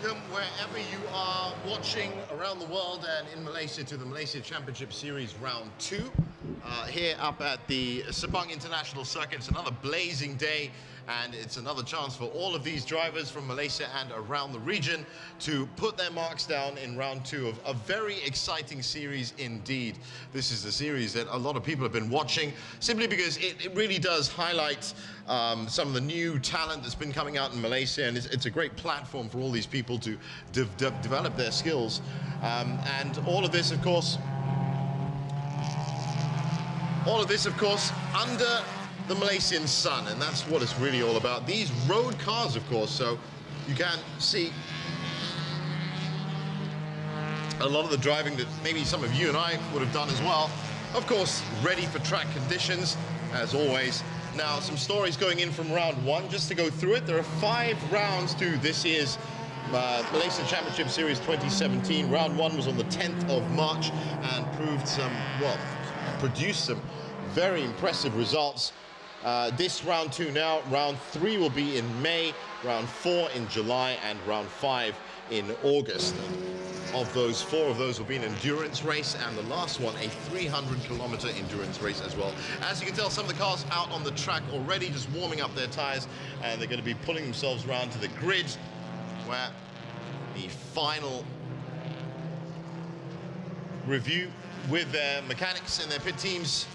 welcome wherever you are watching around the world and in Malaysia to the Malaysia Championship Series Round 2. Here up at the Sepang International Circuit. It's another blazing day and it's another chance for all of these drivers from Malaysia and around the region to put their marks down in Round 2 of a very exciting series indeed. This is the series that a lot of people have been watching simply because it really does highlight some of the new talent that's been coming out in Malaysia, and it's a great platform for all these people to develop their skills. And all of this, of course, under the Malaysian sun, and that's what it's really all about. These road cars, of course, so you can see a lot of the driving that maybe some of you and I would have done as well. Of course, ready for track conditions, as always. Now, some stories going in from round 1, just to go through it. There are 5 rounds to this year's Malaysia Championship Series 2017. Round 1 was on the 10th of March and produced some very impressive results. This round 2 now, round 3 will be in May, round 4 in July, and round 5 in August. Of those, 4 of those will be an endurance race, and the last one a 300-kilometer endurance race as well. As you can tell, some of the cars out on the track already, just warming up their tires, and they're going to be pulling themselves around to the grid, where the final review with their mechanics and their pit teams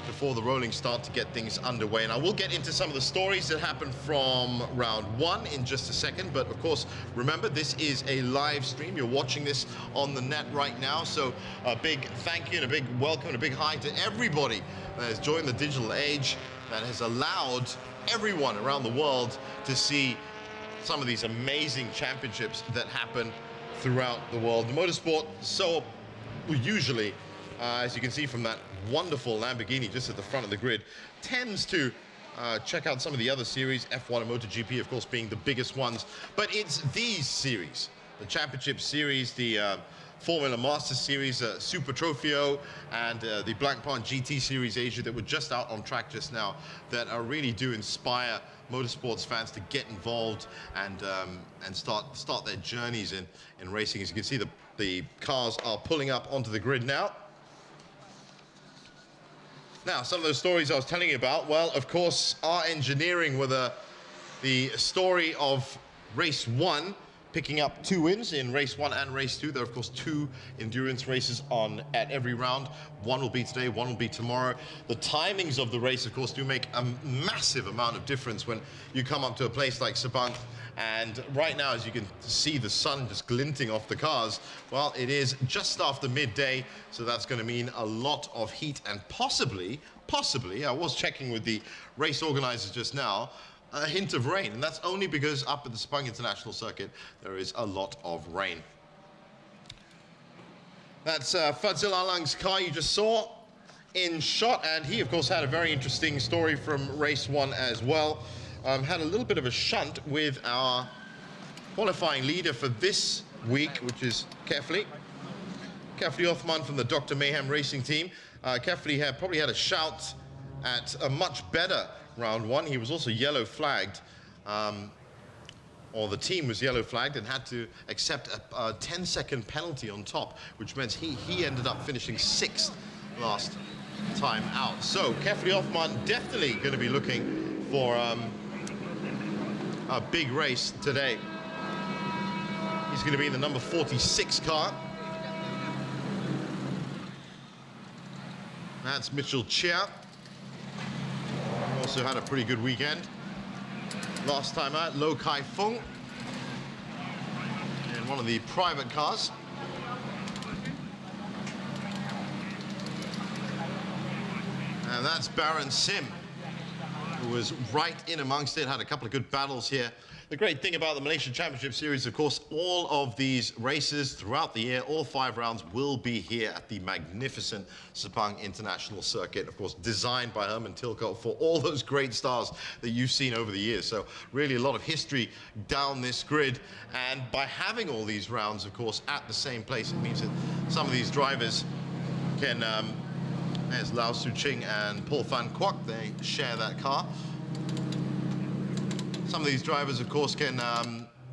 before the rolling start to get things underway. And I will get into some of the stories that happened from round 1 in just a second, but of course, remember, this is a live stream. You're watching this on the net right now, so a big thank you and a big welcome and a big hi to everybody that has joined the digital age, that has allowed everyone around the world to see some of these amazing championships that happen throughout the world. The motorsport, so usually, as you can see from that wonderful Lamborghini just at the front of the grid, tends to check out some of the other series, F1 and MotoGP, of course, being the biggest ones. But it's these series, the Championship Series, the Formula Master Series, Super Trofeo, and the Blancpain GT Series Asia that were just out on track just now, that are really do inspire motorsports fans to get involved and start their journeys in racing. As you can see, the cars are pulling up onto the grid now. Now, some of those stories I was telling you about, well, of course, our engineering were the story of race 1, picking up 2 wins in race 1 and race 2. There are, of course, 2 endurance races on at every round. 1 will be today, 1 will be tomorrow. The timings of the race, of course, do make a massive amount of difference when you come up to a place like Sepang. And right now, as you can see the sun just glinting off the cars, well, it is just after midday, so that's going to mean a lot of heat and possibly, I was checking with the race organizers just now, a hint of rain. And that's only because up at the Sepang International Circuit, there is a lot of rain. That's Fadzil Alang's car you just saw in shot, and he, of course, had a very interesting story from race 1 as well. Had a little bit of a shunt with our qualifying leader for this week, which is Kefli Othman from the Dr. Mayhem Racing team. Kefli probably had a shout at a much better round 1. He was also yellow flagged, or the team was yellow flagged and had to accept a 10-second penalty on top, which meant he ended up finishing 6th last time out. So Kefli Othman definitely going to be looking for a big race today. He's going to be in the number 46 car. That's Mitchell Chia. Also had a pretty good weekend. Last time out, Lo Kai Fung in one of the private cars. And that's Baron Sim, who was right in amongst it, had a couple of good battles here. The great thing about the Malaysian Championship Series, of course, all of these races throughout the year, all 5 rounds will be here at the magnificent Sepang International Circuit, of course, designed by Herman Tilke for all those great stars that you've seen over the years. So really a lot of history down this grid. And by having all these rounds, of course, at the same place, it means that some of these drivers can, there's Lau Su Ching and Paul Van Kwak, they share that car. Some of these drivers, of course, can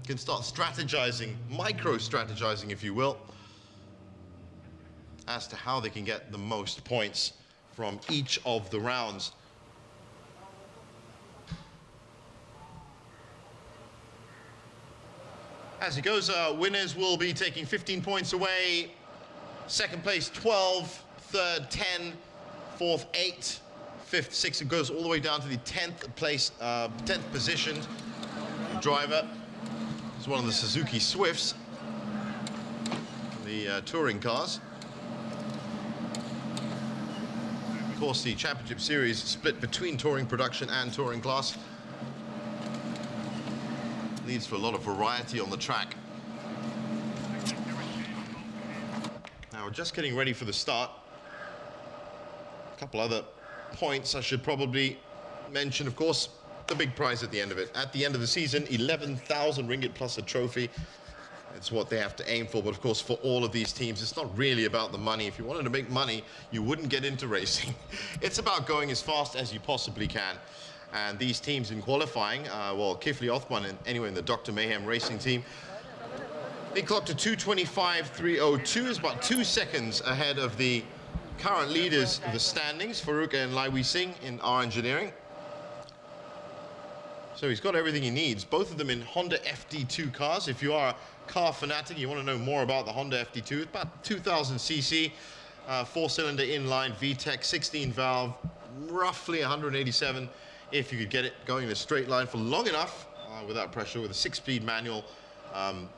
can start strategizing, micro-strategizing, if you will, as to how they can get the most points from each of the rounds. As it goes, winners will be taking 15 points away, second place 12, third 10, fourth 8, fifth 6. It goes all the way down to the 10th place, 10th positioned driver. It's one of the Suzuki Swifts, the touring cars. Of course, the Championship Series split between touring production and touring class. Leads to a lot of variety on the track. Now we're just getting ready for the start. A couple other points I should probably mention, of course, the big prize at the end of it. At the end of the season, 11,000 ringgit plus a trophy. It's what they have to aim for, but of course for all of these teams, it's not really about the money. If you wanted to make money, you wouldn't get into racing. It's about going as fast as you possibly can. And these teams in qualifying, well, Kifli Othman and anyone in the Dr. Mayhem racing team, they clocked to 2:25.302, is about 2 seconds ahead of the current leaders of the standings, Farouk and Lai Wei Sing in our engineering. So he's got everything he needs, both of them in Honda FD2 cars. If you are a car fanatic, you want to know more about the Honda FD2, it's about 2,000 cc, 4-cylinder inline VTEC, 16 valve, roughly 187 if you could get it going in a straight line for long enough without pressure, with a 6-speed manual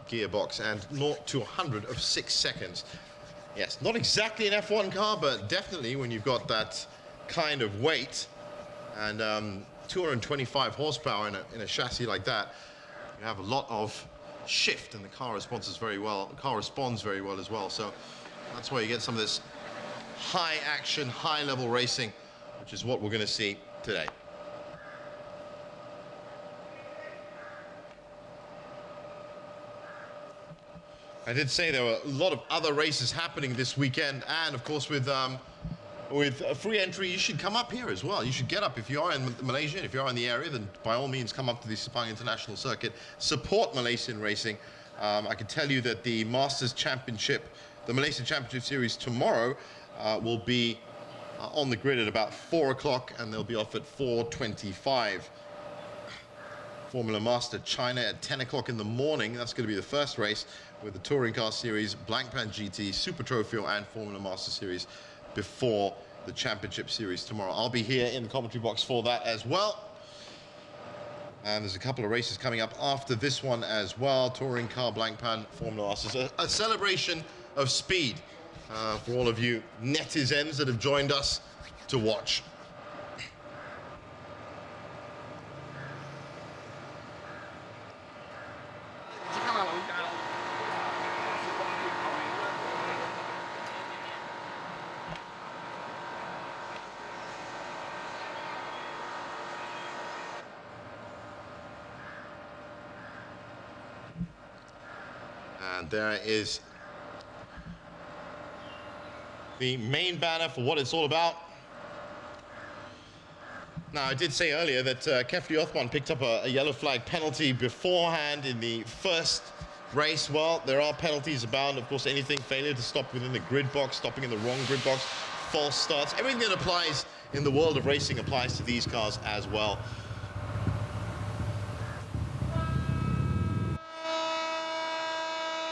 gearbox, and 0 to 100 of 6 seconds. Yes, not exactly an F1 car, but definitely when you've got that kind of weight and 225 horsepower in a chassis like that, you have a lot of shift, and the car responds very well. The car responds very well as well. So that's why you get some of this high action, high level racing, which is what we're going to see today. I did say there were a lot of other races happening this weekend, and of course with a free entry, you should come up here as well. You should get up if you are in Malaysia. If you are in the area, then by all means come up to the Sepang International Circuit. Support Malaysian racing. I can tell you that the Masters Championship, the Malaysian Championship Series tomorrow, will be on the grid at about 4 o'clock, and they'll be off at 4:25. Formula Master China at 10 o'clock in the morning. That's going to be the first race with the Touring Car Series, Blancpain GT, Super Trophy and Formula Master Series before the Championship Series tomorrow. I'll be here in the commentary box for that as well. And there's a couple of races coming up after this one as well. Touring Car, Blancpain, Formula Masters. A celebration of speed for all of you netizens that have joined us to watch. And there is the main banner for what it's all about. Now, I did say earlier that Kefli Othman picked up a yellow flag penalty beforehand in the first race. Well, there are penalties abound. Of course, anything failure to stop within the grid box, stopping in the wrong grid box, false starts. Everything that applies in the world of racing applies to these cars as well.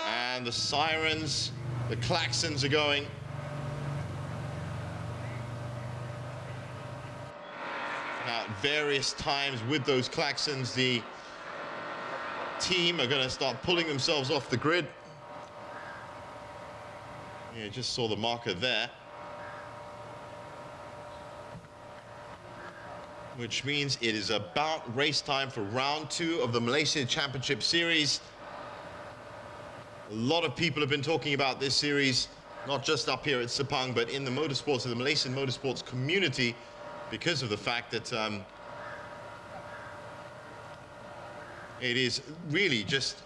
And the sirens, the klaxons are going. Now, at various times with those klaxons, the team are going to start pulling themselves off the grid. You just saw the marker there. Which means it is about race time for round 2 of the Malaysia Championship Series. A lot of people have been talking about this series, not just up here at Sepang, but in the motorsports, in the Malaysian motorsports community, because of the fact that it is really just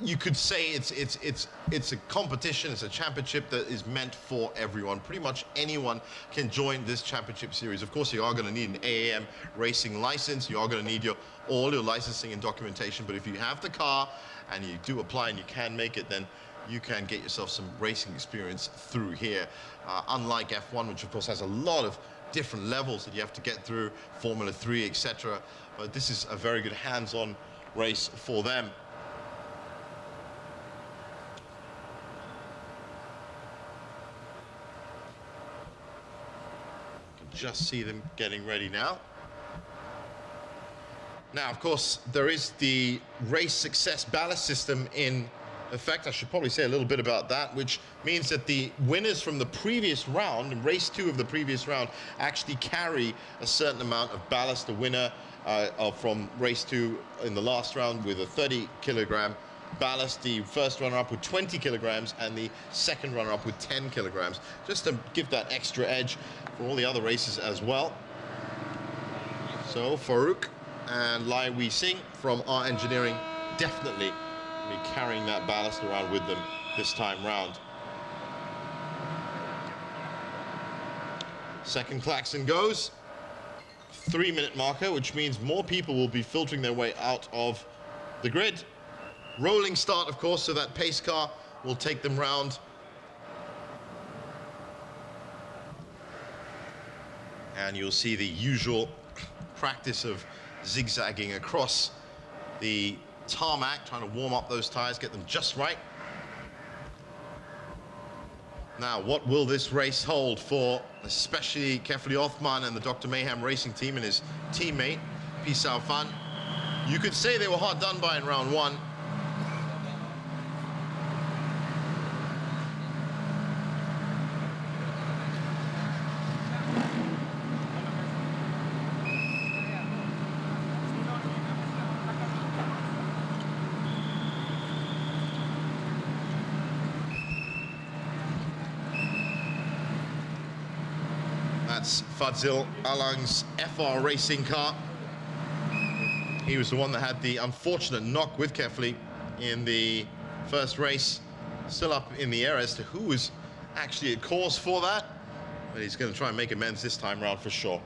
you could say it's a competition, it's a championship that is meant for everyone. Pretty much anyone can join this championship series. Of course, you are going to need an AAM racing license. You are going to need all your licensing and documentation. But if you have the car and you do apply and you can make it, then you can get yourself some racing experience through here. Unlike F1, which of course has a lot of different levels that you have to get through, Formula 3, etc. But this is a very good hands-on race for them. Just see them getting ready now. Now, of course, there is the race success ballast system in effect. I should probably say a little bit about that, which means that the winners from the previous round, in race 2 of the previous round, actually carry a certain amount of ballast. The winner from race 2 in the last round with a 30 kilogram ballast, the first runner-up with 20 kilograms, and the second runner-up with 10 kilograms, just to give that extra edge for all the other races as well. So Farouk and Lai Wei Sing from our engineering definitely be carrying that ballast around with them this time round. Second klaxon goes. 3-minute marker, which means more people will be filtering their way out of the grid. Rolling start, of course, so that pace car will take them round. And you'll see the usual practice of zigzagging across the tarmac, trying to warm up those tires, get them just right. Now, what will this race hold for especially Kefli Othman and the Dr. Mayhem racing team and his teammate, Pisau Fan? You could say they were hard done by in round 1. That's Fadzil Alang's FR racing car. He was the one that had the unfortunate knock with Kefli in the first race. Still up in the air as to who was actually at cause for that. But he's going to try and make amends this time round for sure.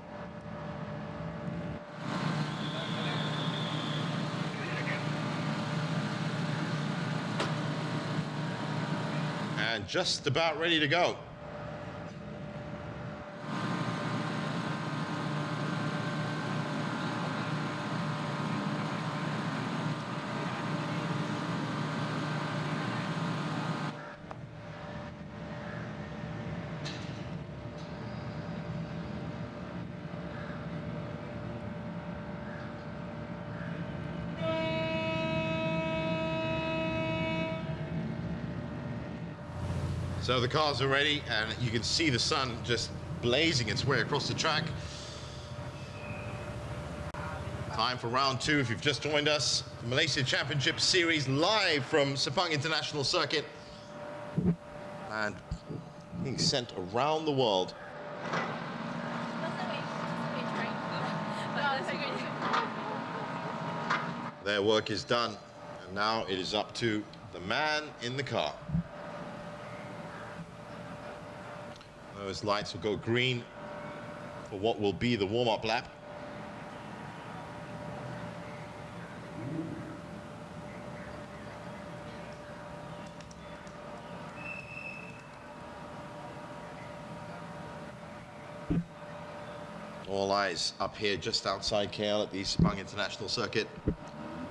And just about ready to go. So the cars are ready, and you can see the sun just blazing its way across the track. Time for round 2 if you've just joined us. The Malaysia Championship Series live from Sepang International Circuit. And being sent around the world. Their work is done, and now it is up to the man in the car. Those lights will go green for what will be the warm-up lap. All eyes up here just outside KL at the Sepang International Circuit.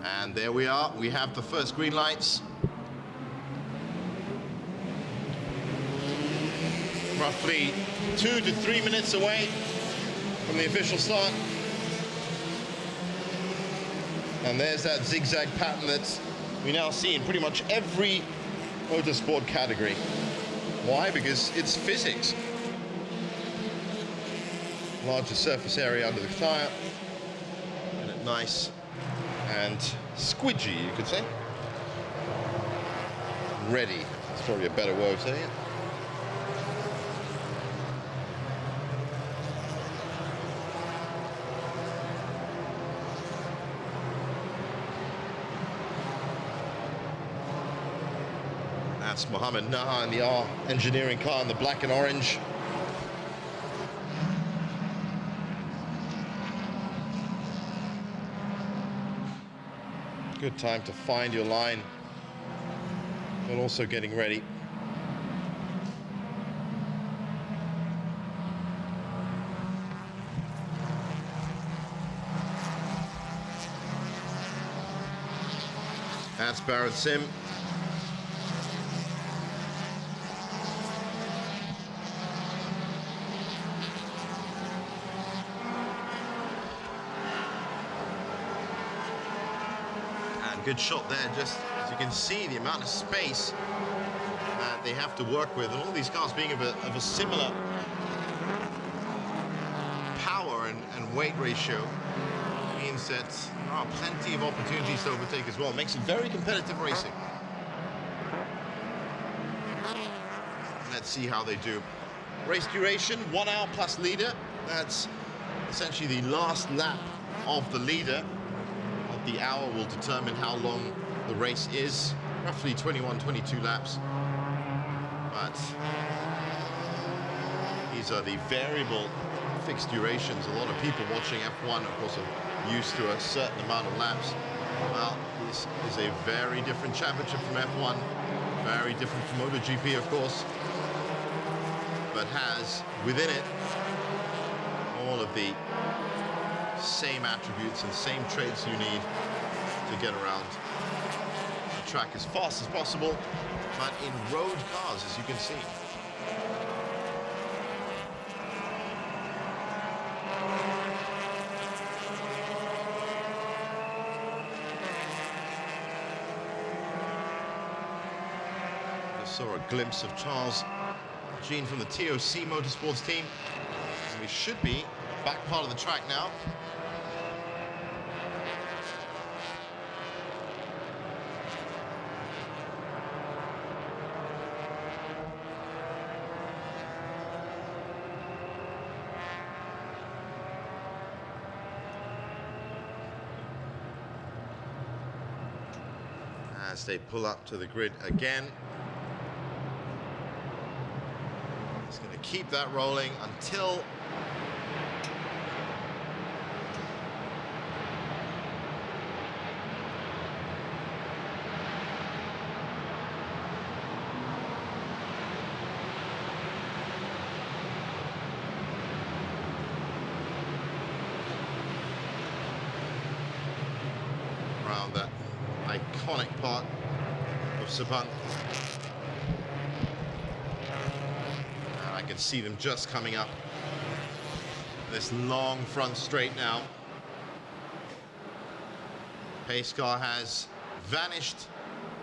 And there we are. We have the first green lights. Roughly 2 to 3 minutes away from the official start. And there's that zigzag pattern that we now see in pretty much every motorsport category. Why? Because it's physics. Larger surface area under the tire, and it nice and squidgy, you could say. Ready, that's probably a better way of saying it. That's Mohammed Naha in the R engineering car in the black and orange. Good time to find your line, but also getting ready. That's Barrett Sim. And good shot there, just as you can see the amount of space that they have to work with, and all these cars being of a similar power and weight ratio means that there are plenty of opportunities to overtake as well. It makes it very competitive racing. Let's see how they do. Race duration, 1 hour plus leader. That's essentially the last lap of the leader. The hour will determine how long the race is. Roughly 21, 22 laps. But these are the variable fixed durations. A lot of people watching F1, of course, are used to a certain amount of laps. Well, this is a very different championship from F1, very different from MotoGP, of course, but has within it all of the same attributes and same traits you need to get around the track as fast as possible, but in road cars, as you can see. Saw a glimpse of Charles Jean from the TOC Motorsports team. And we should be back part of the track now. As they pull up to the grid again. Keep that rolling until around that iconic part of Sepang. I can see them just coming up this long front straight now. Pace car has vanished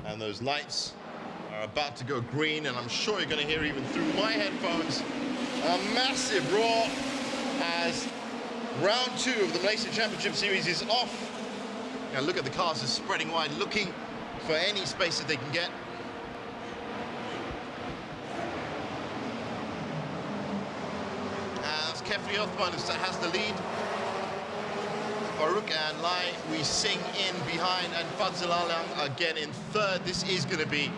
and those lights are about to go green, and I'm sure you're going to hear even through my headphones a massive roar as round 2 of the Malaysia Championship Series is off. Now look at the cars just spreading wide, looking for any space that they can get. Kefri Othman has the lead. Farouk and Lai we sing in behind, and Fadzil Alang again in third. This is going to be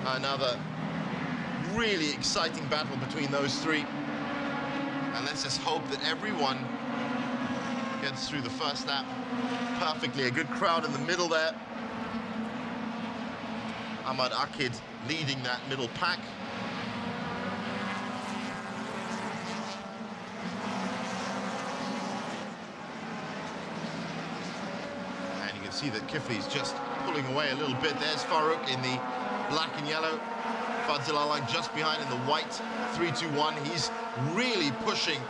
another really exciting battle between those three. And let's just hope that everyone gets through the first lap perfectly. A good crowd in the middle there. Ahmad Akid leading that middle pack. See that Kifli's just pulling away a little bit. There's Farouk in the black and yellow. Fadzil Alang just behind in the white 3-2-1. He's really pushing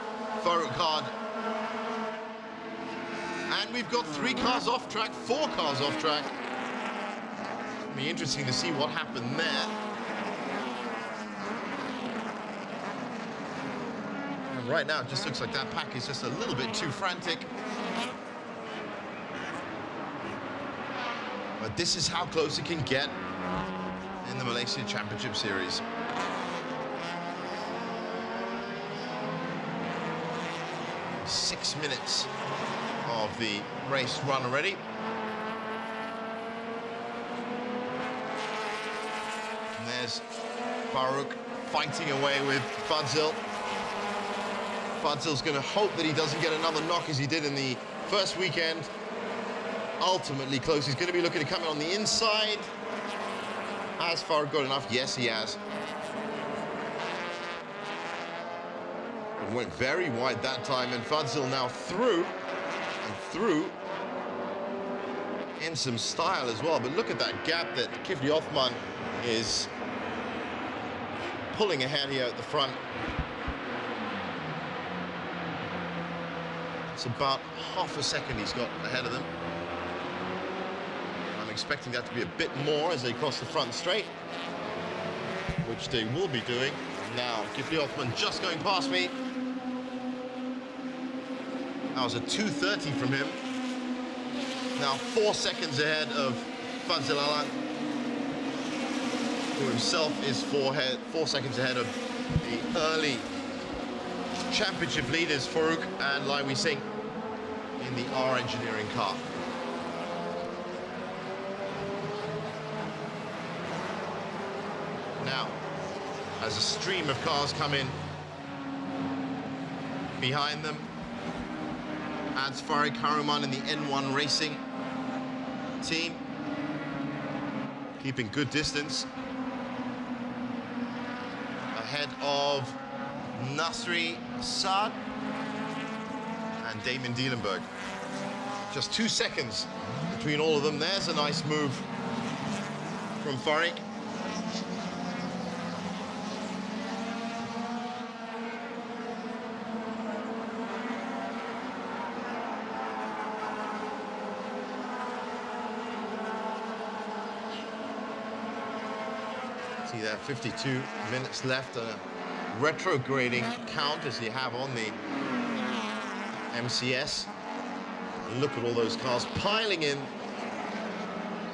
Farouk hard. And we've got 3 cars off track, 4 cars off track. It'll be interesting to see what happened there. And right now it just looks like that pack is just a little bit too frantic. But this is how close it can get in the Malaysia Championship Series. Six minutes of the race run already. And There's Farouk fighting away with Fadzil. Fadzil's going to hope that he doesn't get another knock as he did in the first weekend. Ultimately close. He's going to be looking to come in on the inside. Has Farouk got enough? Yes, he has. And went very wide that time, and Fadzil now through, and through in some style as well. But look at that gap that Kifli Othman is pulling ahead here at the front. It's about half a second he's got ahead of them. I'm expecting that to be a bit more as they cross the front straight, which they will be doing. Now, Kifli Othman just going past me. That was a 2:30 from him. Now 4 seconds ahead of Fadzil Alang, who himself is 4 seconds ahead of the early championship leaders Farouk and Lai Wei Singh in the R Engineering car. Now, as a stream of cars come in behind them, adds Farid Karuman in the N1 Racing team, keeping good distance. Ahead of Nasri Saad and Damon Dielenberg. Just 2 seconds between all of them. There's a nice move from Farid. See there, 52 minutes left, a retrograding count as you have on the MCS. And look at all those cars piling in.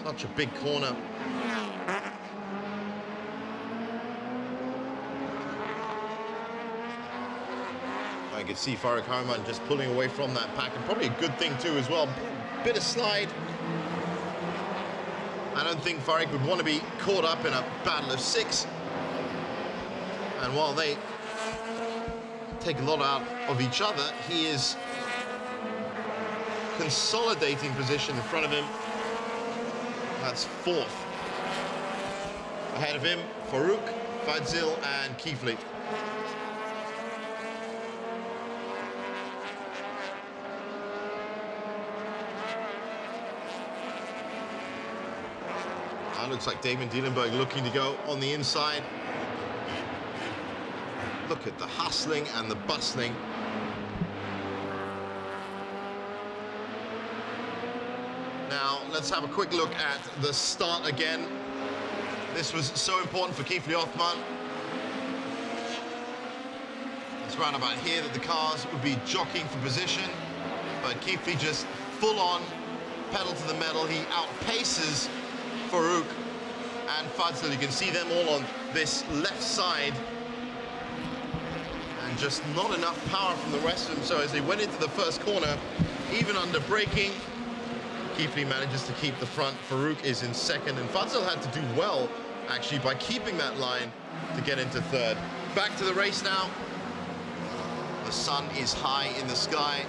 Such a big corner. I can see Farid Karuman just pulling away from that pack, and probably a good thing too as well. Bit of slide. I don't think Farid would want to be caught up in a battle of six. And while they take a lot out of each other, he is consolidating position in front of him. That's fourth. Ahead of him, Farouk, Fadzil, and Kifli. Looks like Damon Dielenberg looking to go on the inside. Look at the hustling and the bustling. Now, let's have a quick look at the start again. This was so important for Kifli Othman. It's round about here that the cars would be jockeying for position, but Kifli just full on, pedal to the metal. He outpaces Farouk and Fadzil. You can see them all on this left side, and just not enough power from the rest of them. So as they went into the first corner, even under braking, Kifli manages to keep the front. Farouk is in second, and Fadzil had to do well actually by keeping that line to get into third. Back to the race now. The sun is high in the sky,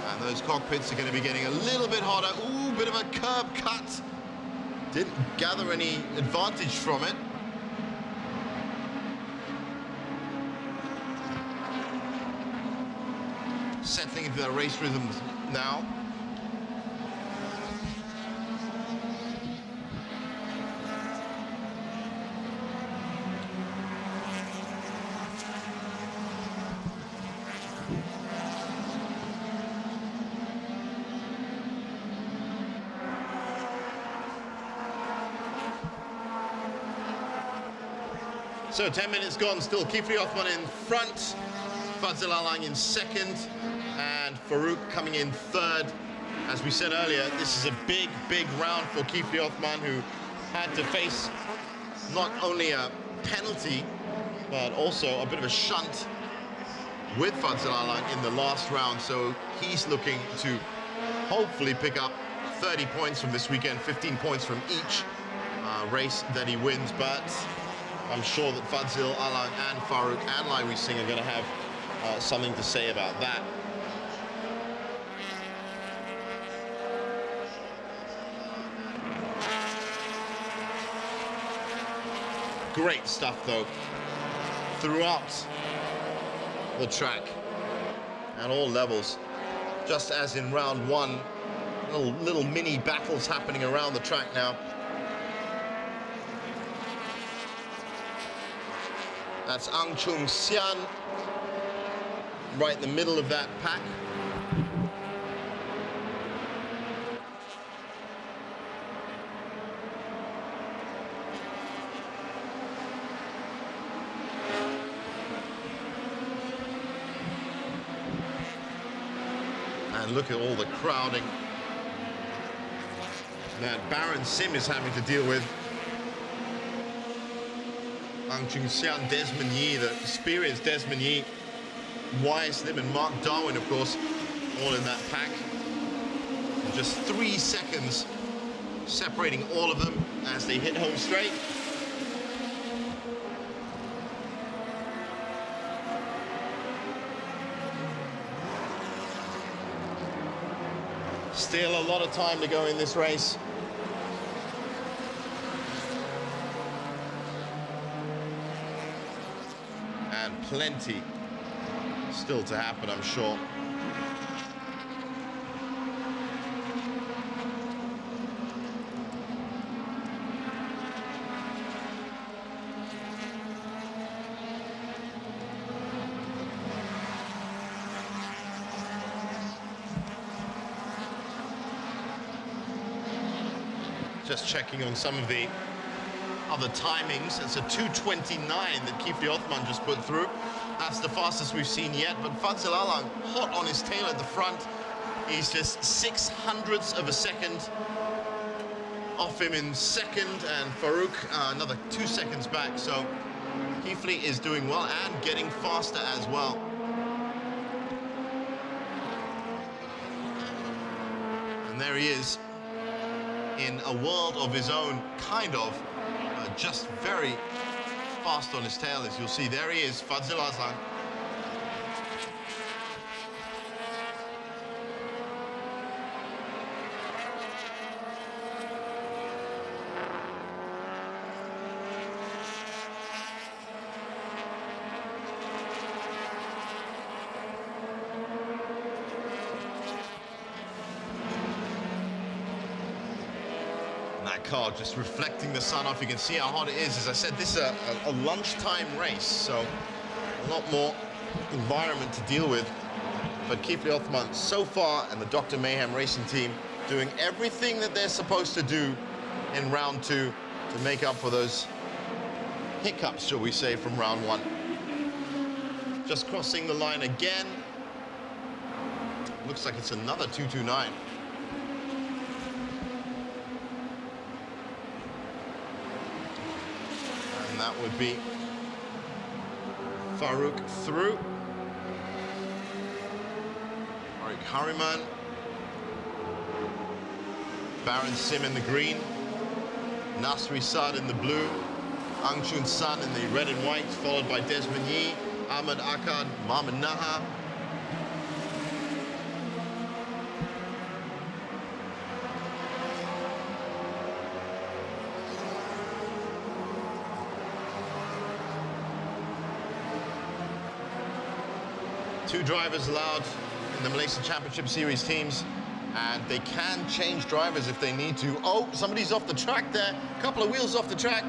and those cockpits are going to be getting a little bit hotter. Ooh, bit of a curb cut. Didn't gather any advantage from it. Settling into their race rhythms now. So 10 minutes gone, still Kifli Othman in front, Fadzil Alang in second, and Farouk coming in third. As we said earlier, this is a big, big round for Kifli Othman, who had to face not only a penalty, but also a bit of a shunt with Fadzil Alang in the last round. So he's looking to hopefully pick up 30 points from this weekend, 15 points from each. race that he wins, but I'm sure that Fadzil Alang and Farouk and Lai Wei Sing are going to have something to say about that. Great stuff though throughout the track at all levels. Just as in round one, little mini battles happening around the track now. That's Ang Chung Sian right in the middle of that pack. And look at all the crowding that Baron Sim is having to deal with. Ang Chung Sian, Desmond Yee, the experienced Desmond Yee, Wyatt Lim and Mark Darwin, of course, all in that pack. Just 3 seconds separating all of them as they hit home straight. Still a lot of time to go in this race. And plenty still to happen, I'm sure. Just checking on some of the other timings. It's a 2:29 that Kifli Othman just put through. That's the fastest we've seen yet, but Fadzil Alang hot on his tail at the front. He's just 0.06 of a second off him in second, and Farouk another 2 seconds back. So Kifli is doing well and getting faster as well. And there he is, in a world of his own, kind of, just very fast on his tail, as you'll see. There he is, Fadzil Alang. That car just reflecting the sun off. You can see how hot it is. As I said, this is a lunchtime race, so a lot more environment to deal with. But Kifli Othman so far, and the Dr. Mayhem racing team, doing everything that they're supposed to do in round two to make up for those hiccups, shall we say, from round one. Just crossing the line again. Looks like it's another 2:29. That would be Farouk through. Farouk Harriman. Baron Sim in the green. Nasri Saad in the blue. Ang Chun San in the red and white, followed by Desmond Yee, Ahmed Akkad, Mohamed Naha. Two drivers allowed in the Malaysian Championship Series teams, and they can change drivers if they need to. Oh, somebody's off the track there. A couple of wheels off the track.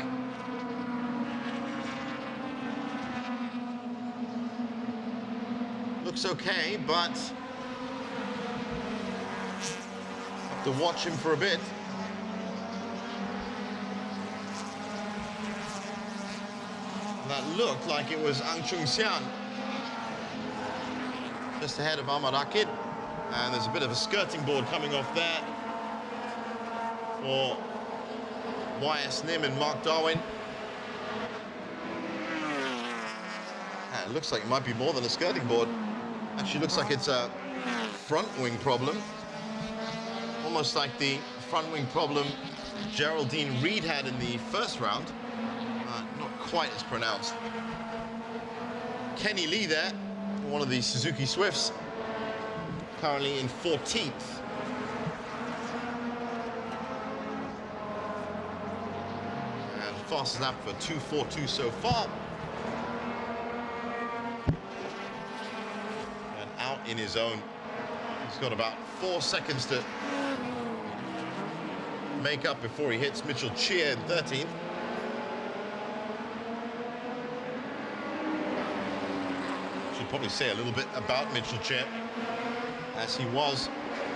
Looks okay, but have to watch him for a bit. That looked like it was Ang Chung Sian, just ahead of Ahmad Akid, and there's a bit of a skirting board coming off there for Wyatt Lim and Mark Darwin. And it looks like it might be more than a skirting board. Actually looks like it's a front wing problem, almost like the front wing problem Geraldine Reed had in the first round. Not quite as pronounced. Kenny Lee there, one of the Suzuki Swifts, currently in 14th. And fastest lap for 2:42 so far. And out in his own. He's got about 4 seconds to make up before he hits Mitchell Cheer in 13th. Should probably say a little bit about Mitchell Cheer, as he was,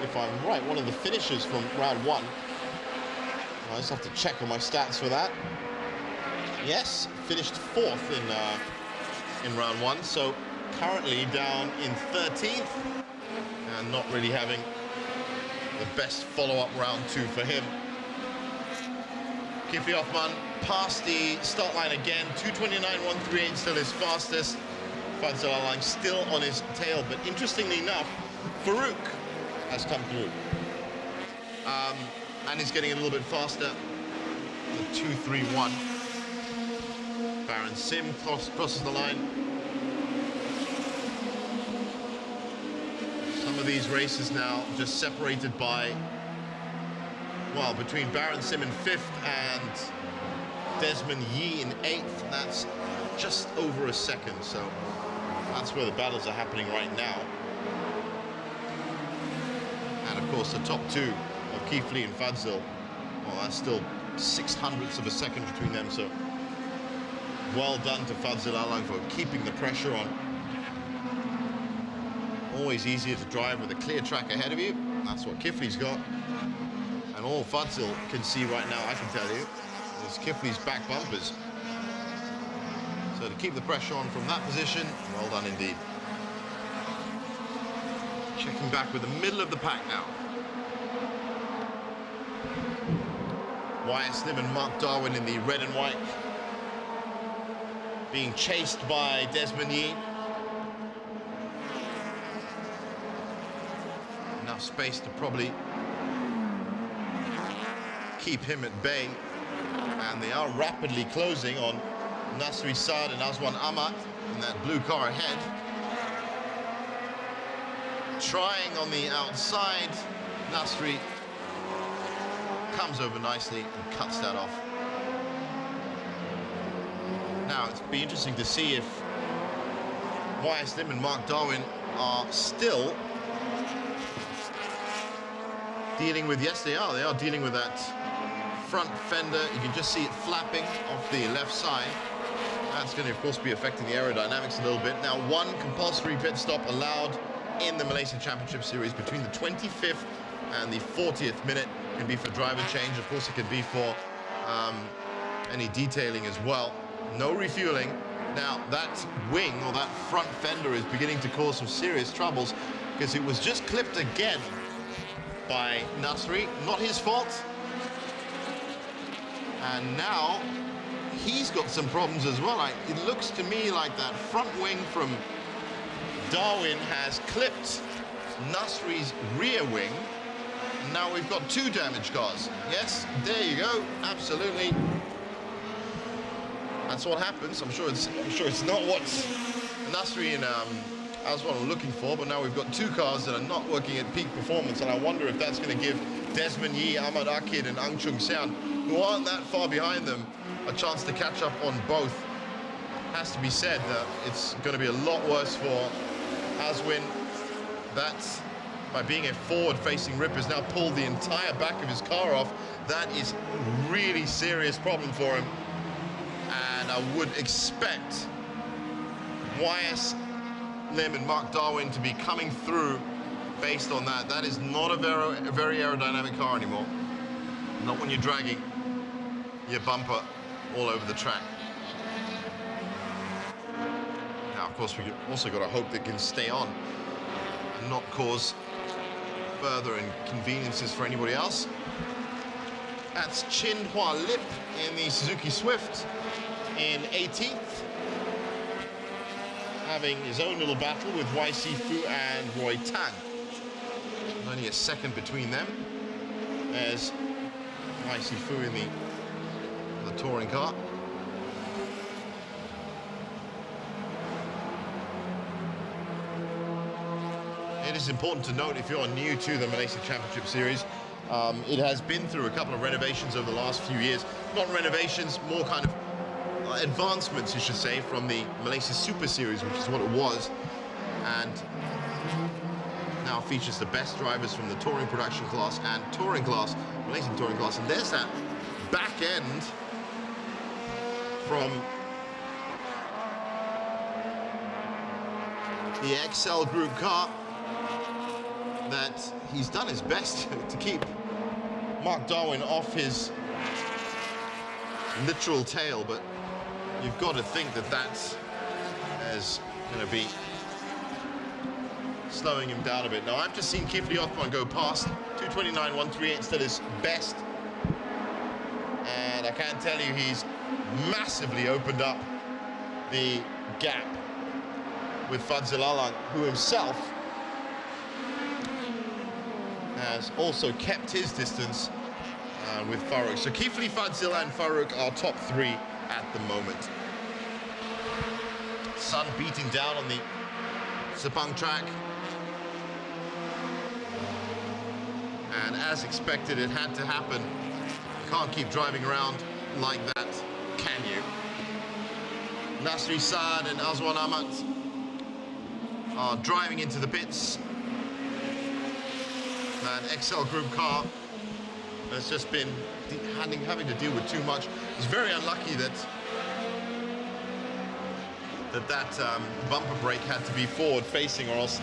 if I'm right, one of the finishers from round 1. I just have to check on my stats for that. Yes, finished 4th in round 1, so currently down in 13th, and not really having the best follow-up round 2 for him. Kifli Othman past the start line again, 2:29.138, still his fastest. Fadzil Al-Ain still on his tail, but interestingly enough, Farouk has come through. And he's getting a little bit faster, the 2:31. Baron Sim crosses the line. Some of these races now just separated by, well, between Baron Sim in 5th and Desmond Yee in 8th. That's just over a second, so that's where the battles are happening right now. And of course the top 2 of Kifli and Fadzil, well, that's still 0.06 of a second between them, so well done to Fadzil Al-Ain for keeping the pressure on. Always easier to drive with a clear track ahead of you. That's what Kifli's got. And all Fadzil can see right now, I can tell you, is Kifli's back bumpers. So to keep the pressure on from that position, well done indeed. Checking back with the middle of the pack now. Wyatt Slim and Mark Darwin in the red and white, being chased by Desmond Yee. Enough space to probably keep him at bay. And they are rapidly closing on Nasri Saad and Aswan Amat in that blue car ahead. Trying on the outside, Nasri comes over nicely and cuts that off. Now, it'd be interesting to see if Wyatt Slim and Mark Darwin are still dealing with, yes they are dealing with that front fender. You can just see it flapping off the left side. That's going to, of course, be affecting the aerodynamics a little bit. Now, 1 compulsory pit stop allowed in the Malaysian Championship Series between the 25th and the 40th minute. It can be for driver change. Of course, it could be for any detailing as well. No refueling. Now, that wing or that front fender is beginning to cause some serious troubles because it was just clipped again by Nasri. Not his fault. And now he's got some problems as well. It looks to me like that front wing from Darwin has clipped Nasri's rear wing. Now we've got 2 damaged cars. Yes, there you go. Absolutely. That's what happens. I'm sure it's not what Nasri and Aswan were looking for, but now we've got 2 cars that are not working at peak performance, and I wonder if that's going to give Desmond Yee, Ahmad Akid, and Ang Chung Sian, who aren't that far behind them, a chance to catch up on both. Has to be said that it's going to be a lot worse for Aswin. That's by being a forward-facing rip has now pulled the entire back of his car off. That is really serious problem for him. And I would expect Wyatt Lim and Mark Darwin to be coming through based on that. That is not a very aerodynamic car anymore. Not when you're dragging your bumper all over the track. Now, of course, we've also got to hope they can stay on and not cause further inconveniences for anybody else. That's Chin Hua Lip in the Suzuki Swift in 18th, having his own little battle with YC Fu and Roy Tang. Only a second between them, as Nicely Fu in the touring car. It is important to note, if you're new to the Malaysia Championship Series, it has been through a couple of renovations over the last few years. Not renovations, more kind of advancements, you should say, from the Malaysia Super Series, which is what it was. And now features the best drivers from the touring production class and touring class, Malaysian touring class. And there's that back end from the XL Group car that he's done his best to keep Mark Darwin off his literal tail, but you've got to think that that's going to be slowing him down a bit. Now, I've just seen Kifli Othman go past 2:29.138 instead of his best, and I can tell you he's massively opened up the gap with Fadzil Alang, who himself has also kept his distance with Farouk. So Kifli, Fadzil and Farouk are top three at the moment. Sun beating down on the Sepang track. And as expected, it had to happen. You can't keep driving around like that, can you? Nasri Saad and Azwan Ahmad are driving into the pits. An XL Group car has just been having to deal with too much. It's very unlucky that bumper brake had to be forward facing, or else,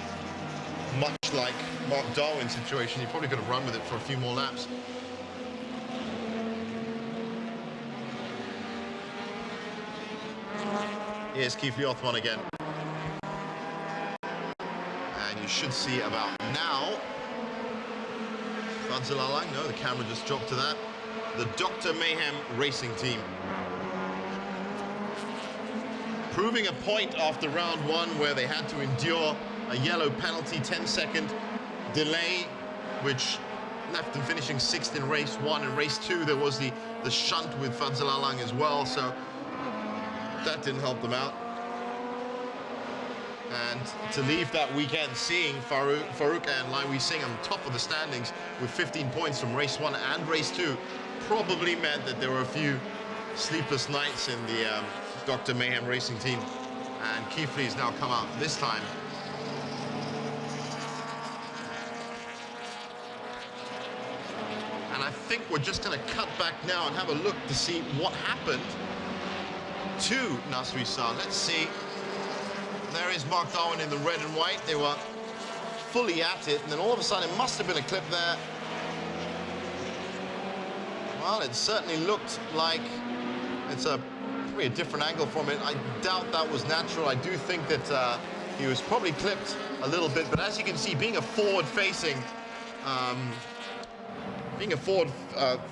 much like Mark Darwin's situation, he probably could have run with it for a few more laps. Here's Kifli Othman again. And you should see about now. Fadzil Alang, no, the camera just dropped to that. The Dr. Mayhem Racing Team. Proving a point after round one where they had to endure a yellow penalty, 10-second delay, which left them finishing sixth in race one. In race two, there was the shunt with Fadzil Alang as well, so that didn't help them out. And to leave that weekend seeing Farouk and Lai Wei Sing on top of the standings with 15 points from race one and race two probably meant that there were a few sleepless nights in the Dr. Mayhem Racing Team. And Kifli has now come out this time. And I think we're just going to cut back now and have a look to see what happened to Nasri Saad. Let's see. There is Mark Darwin in the red and white. They were fully at it, and then all of a sudden it must have been a clip there. Well, it certainly looked like it's probably a different angle from it. I doubt that was natural. I do think that he was probably clipped a little bit, but as you can see, being a forward-facing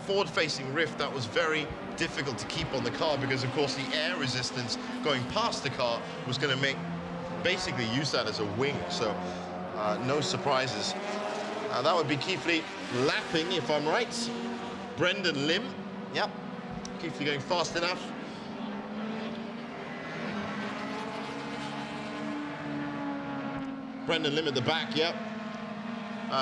forward-facing rift, that was very difficult to keep on the car, because of course the air resistance going past the car was going to basically use that as a wing. So no surprises. That would be Kifli lapping, if I'm right. Brendan Lim, yep. Kifli going fast enough. Brendan Lim at the back, yep.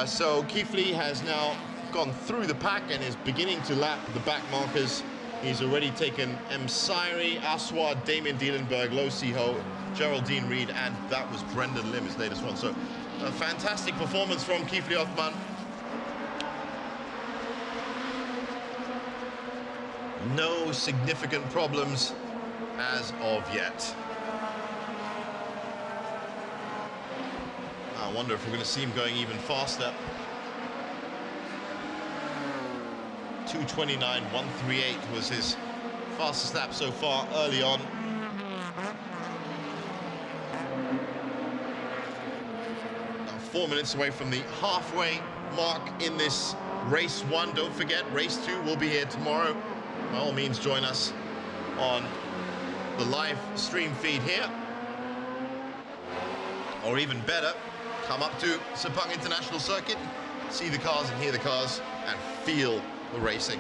So Kifli has now gone through the pack and is beginning to lap the back markers. He's already taken M. Sairi, Aswad, Damien Dielenberg, Lo Si-ho, Geraldine Reed, and that was Brendan Lim, his latest one. So a fantastic performance from Kifli Othman. No significant problems as of yet. I wonder if we're going to see him going even faster. 2:29.138 was his fastest lap so far early on. Now 4 minutes away from the halfway mark in this race one. Don't forget, race two will be here tomorrow. By all means, join us on the live stream feed here. Or even better, come up to Sepang International Circuit, see the cars and hear the cars and feel the racing.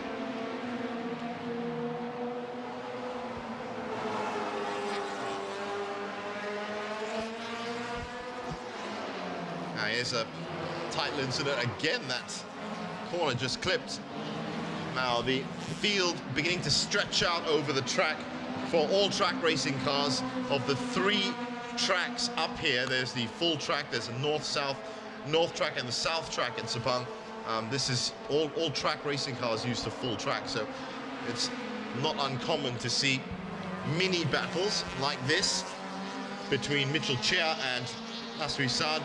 Here's a tight incident again. That corner just clipped. Now the field beginning to stretch out over the track for all track racing cars. Of the 3 tracks up here, there's the full track, there's a north track and the south track in Sepang. This is all track racing cars use the full track, so it's not uncommon to see mini battles like this between Mitchell Chia and Hasri Saad.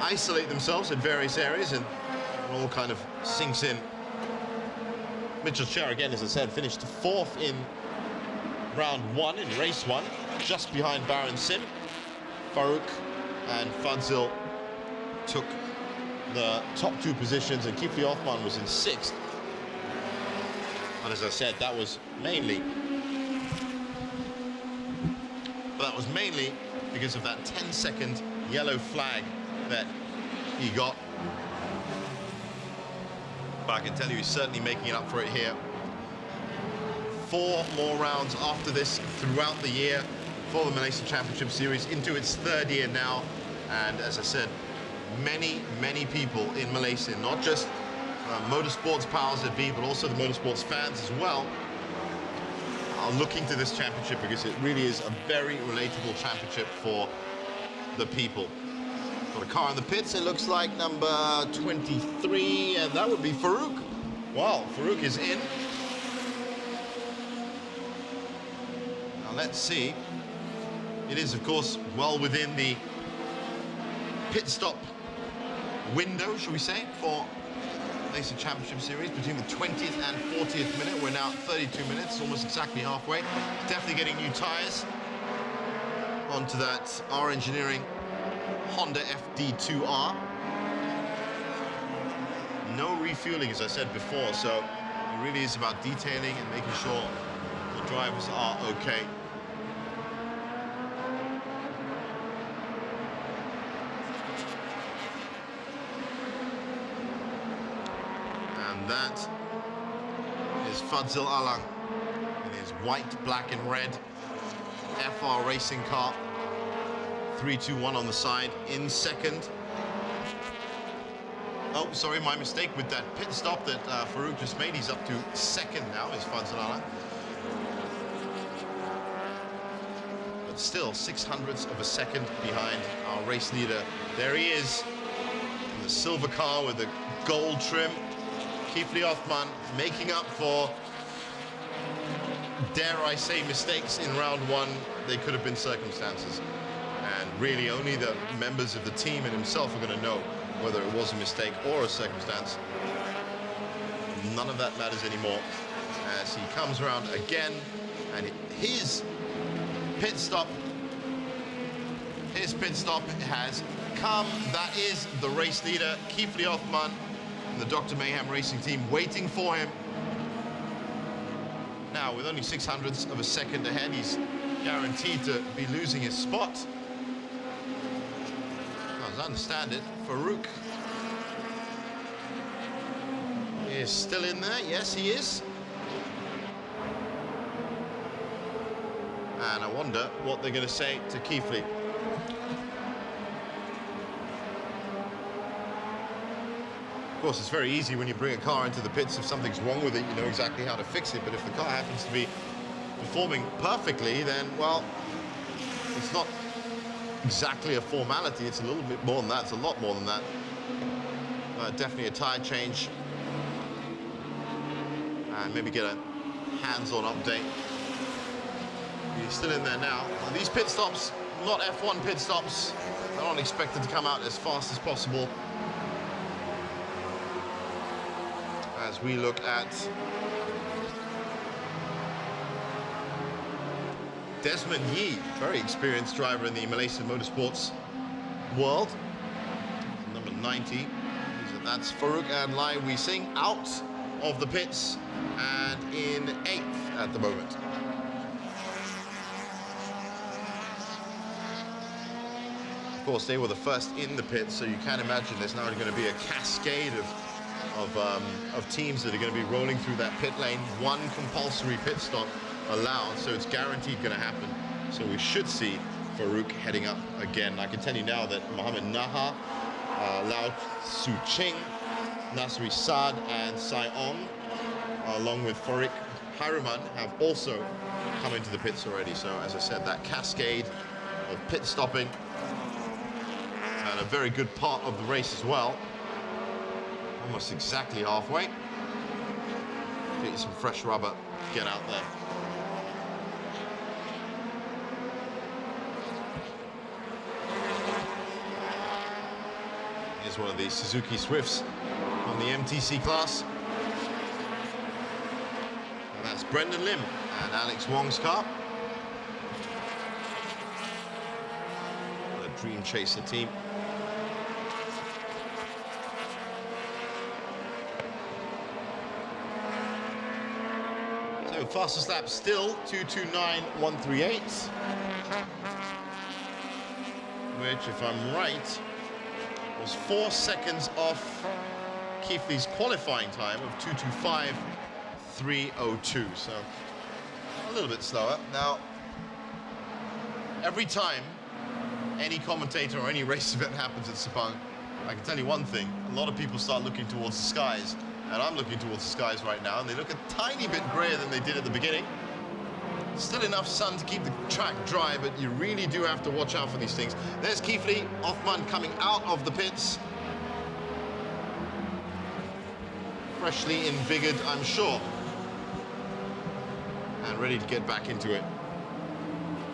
Isolate themselves in various areas and it all kind of sinks in. Mitchell Chia, again, as I said, finished 4th in round 1, in race 1, just behind Baron Sim. Farouk and Fadzil took the top 2 positions, and Kifli Othman was in 6th. And as I said, that was mainly because of that 10-second yellow flag that he got. But I can tell you he's certainly making it up for it here. 4 more rounds after this throughout the year for the Malaysia Championship Series, into its 3rd year now. And as I said, many people in Malaysia, not just motorsports powers that be, but also the motorsports fans as well, are looking to this championship because it really is a very relatable championship for the people. Got a car in the pits, it looks like number 23, and that would be Farouk. Wow, Farouk is in. Now let's see. It is, of course, well within the pit stop window, shall we say, for Malaysia Championship Series, between the 20th and 40th minute. We're now at 32 minutes, almost exactly halfway. Definitely getting new tyres onto that R Engineering Honda FD2R. No refueling, as I said before, so it really is about detailing and making sure the drivers are okay. And that is Fadzil Alang in his white, black and red FR racing car. 3-2-1 on the side, in 2nd. Oh, sorry, my mistake with that pit stop that Farouk just made. He's up to 2nd now, is Fadzil Alang. But still, 0.06 of a second behind our race leader. There he is, in the silver car with the gold trim. Kifli Othman making up for, dare I say, mistakes in round 1. They could have been circumstances. And really only the members of the team and himself are going to know whether it was a mistake or a circumstance. None of that matters anymore as he comes around again, and his pit stop has come. That is the race leader, Kifli Othman, and the Dr. Mayhem Racing team waiting for him. Now, with only 0.06 of a second ahead, he's guaranteed to be losing his spot. As I understand it, Farouk is still in there. Yes, he is. And I wonder what they're going to say to Kifli. Of course, it's very easy when you bring a car into the pits. If something's wrong with it, you know exactly how to fix it. But if the car happens to be performing perfectly, then, well, it's not exactly a formality. It's a little bit more than that. It's a lot more than that. Definitely a tyre change. And maybe get a hands-on update. He's still in there now. These pit stops, not F1 pit stops, they're not expected to come out as fast as possible. As we look at Desmond Yee, very experienced driver in the Malaysian motorsports world. Number 90. That's Farouk and Lai Wee Sing out of the pits and in 8th at the moment. Of course, they were the first in the pits, so you can imagine there's now going to be a cascade of teams that are going to be rolling through that pit lane. One compulsory pit stop allowed, so it's guaranteed going to happen. So we should see Farouk heading up again. I can tell you now that Mohammed Naha, Lao Su Ching, Nasri Saad and Sai Ong, along with Farouk Hairuman, have also come into the pits already. So as I said, that cascade of pit stopping and a very good part of the race as well. Almost exactly halfway. Get you some fresh rubber, get out there. Here's one of these Suzuki Swifts on the MTC class. And that's Brendan Lim and Alex Wong's car. The Dream Chaser team. So fastest lap still 2:29.138, which, if I'm right, was 4 seconds off Keithley's qualifying time of 2:25.302. So a little bit slower. Now, every time any commentator or any race event happens at Sepang, I can tell you one thing: a lot of people start looking towards the skies. And I'm looking towards the skies right now, and they look a tiny bit grayer than they did at the beginning. Still enough sun to keep the track dry, but you really do have to watch out for these things. There's Keithley, Othman coming out of the pits. Freshly invigorated, I'm sure. And ready to get back into it.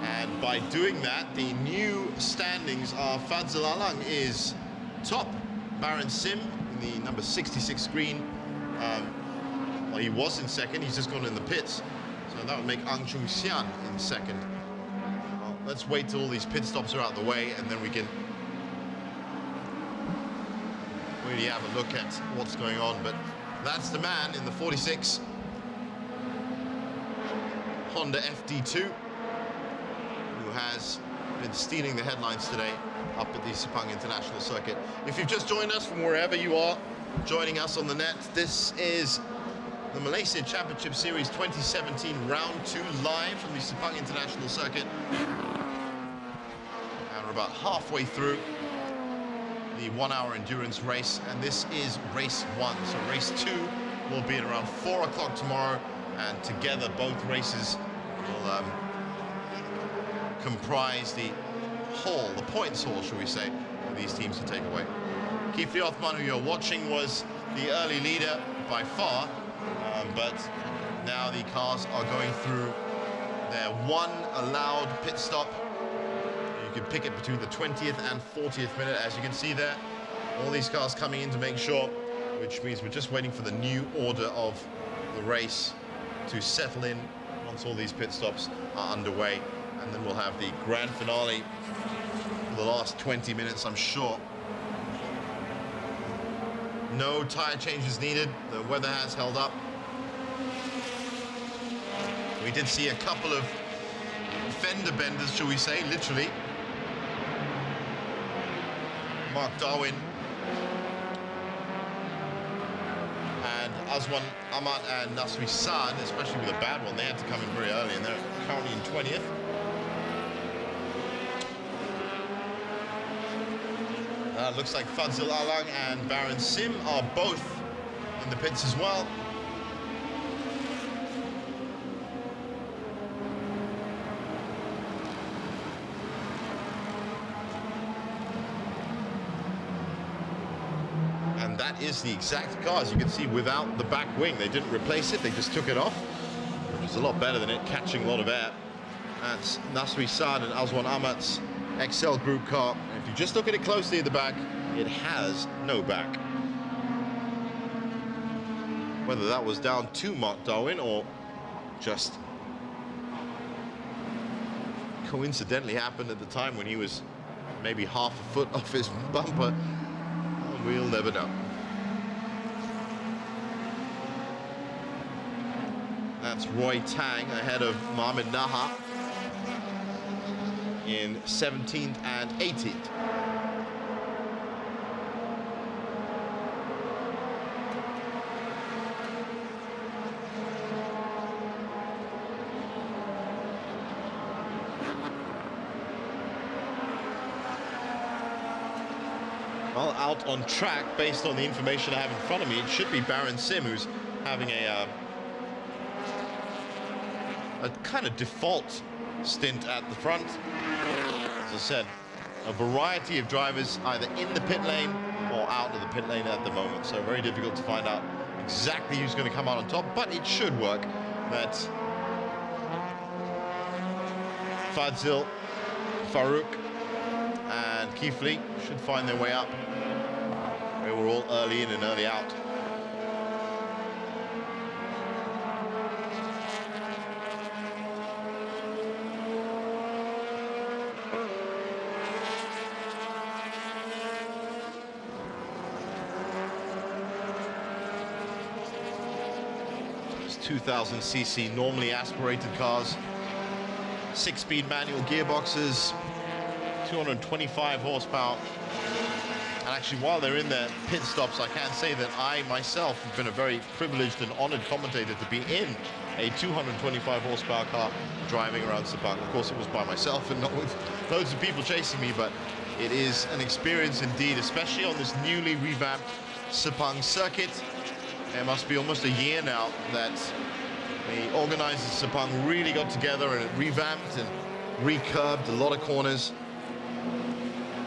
And by doing that, the new standings are Fadzil Alang is top. Baron Sim in the number 66 green. Well, he was in second, he's just gone in the pits. So that would make Ang Chung Sian in second. Well, let's wait till all these pit stops are out of the way, and then we can really have a look at what's going on. But that's the man in the 46 Honda FD2, who has been stealing the headlines today up at the Sepang International Circuit. If you've just joined us from wherever you are joining us on the net, this is the Malaysia Championship Series 2017 Round 2 live from the Sepang International Circuit. And we're about halfway through the 1-hour endurance race, and this is race 1. So race 2 will be at around 4 o'clock tomorrow, and together both races will comprise the haul, the points haul, shall we say, for these teams to take away. Keithley Othman, who you're watching, was the early leader by far, but now the cars are going through their one allowed pit stop. You can pick it between the 20th and 40th minute, as you can see there. All these cars coming in to make sure, which means we're just waiting for the new order of the race to settle in once all these pit stops are underway. And then we'll have the grand finale for the last 20 minutes, I'm sure. No tire changes needed. The weather has held up. We did see a couple of fender benders, shall we say, literally. Mark Darwin and Azwan Ahmad and Nasri Saad, especially with a bad one, they had to come in very early, and they're currently in 20th. Looks like Fadzil Alang and Baron Sim are both in the pits as well. And that is the exact car, as you can see, without the back wing. They didn't replace it, they just took it off, which is a lot better than it catching a lot of air. That's Nasri Saad and Azwan Ahmad's XL Group car. And if you just look at it closely at the back, it has no back. Whether that was down to Mark Darwin or just coincidentally happened at the time when he was maybe half a foot off his bumper, we'll never know. That's Roy Tang ahead of Mohammed Naha in 17th and 18th. Well, out on track, based on the information I have in front of me, it should be Baron Sim who's having a kind of default stint at the front. As I said, a variety of drivers either in the pit lane or out of the pit lane at the moment, so very difficult to find out exactly who's going to come out on top, but it should work that Fadzil, Farouk and Kifli should find their way up. They were all early in and early out. It's 2000cc normally aspirated cars, 6-speed manual gearboxes, 225 horsepower. And actually, while they're in their pit stops, I can say that I myself have been a very privileged and honored commentator to be in a 225 horsepower car driving around Sepang. Of course, it was by myself and not with loads of people chasing me, but it is an experience indeed, especially on this newly revamped Sepang circuit. It must be almost a year now that the organizers of Sepang really got together and revamped and recurbed a lot of corners.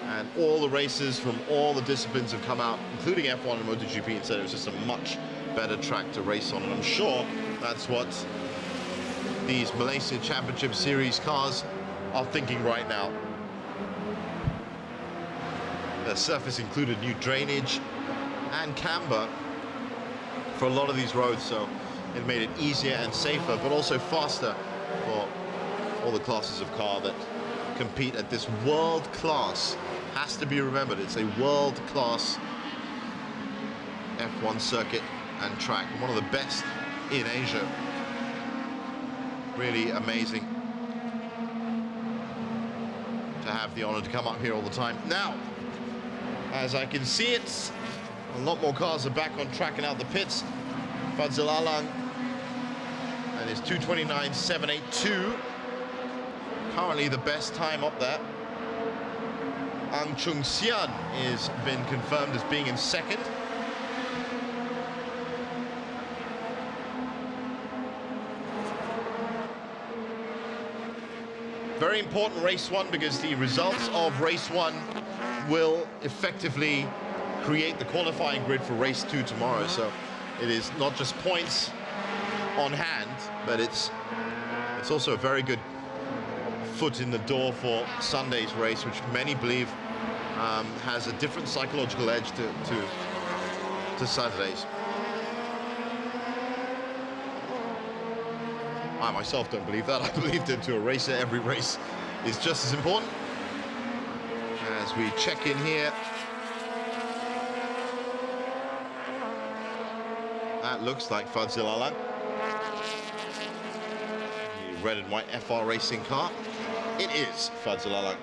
And all the races from all the disciplines have come out, including F1 and MotoGP, and said it was just a much better track to race on. And I'm sure that's what these Malaysia Championship Series cars are thinking right now. The surface included new drainage and camber for a lot of these roads, so it made it easier and safer, but also faster for all the classes of car that compete at this world-class, has to be remembered, it's a world-class F1 circuit and track, one of the best in Asia. Really amazing to have the honor to come up here all the time. Now, as I can see it, a lot more cars are back on track and out the pits. Fadzil Alang and his 2:29.782, currently the best time up there. Ang Chung Sian has been confirmed as being in second. Very important race one, because the results of race one will effectively create the qualifying grid for race two tomorrow. So it is not just points on hand, but it's also a very good foot in the door for Sunday's race, which many believe has a different psychological edge to Saturday's. I myself don't believe that. I believe that to a racer, every race is just as important. As we check in here, that looks like Fadzil Alang, the red and white FR racing car. It is Fadzil Alang.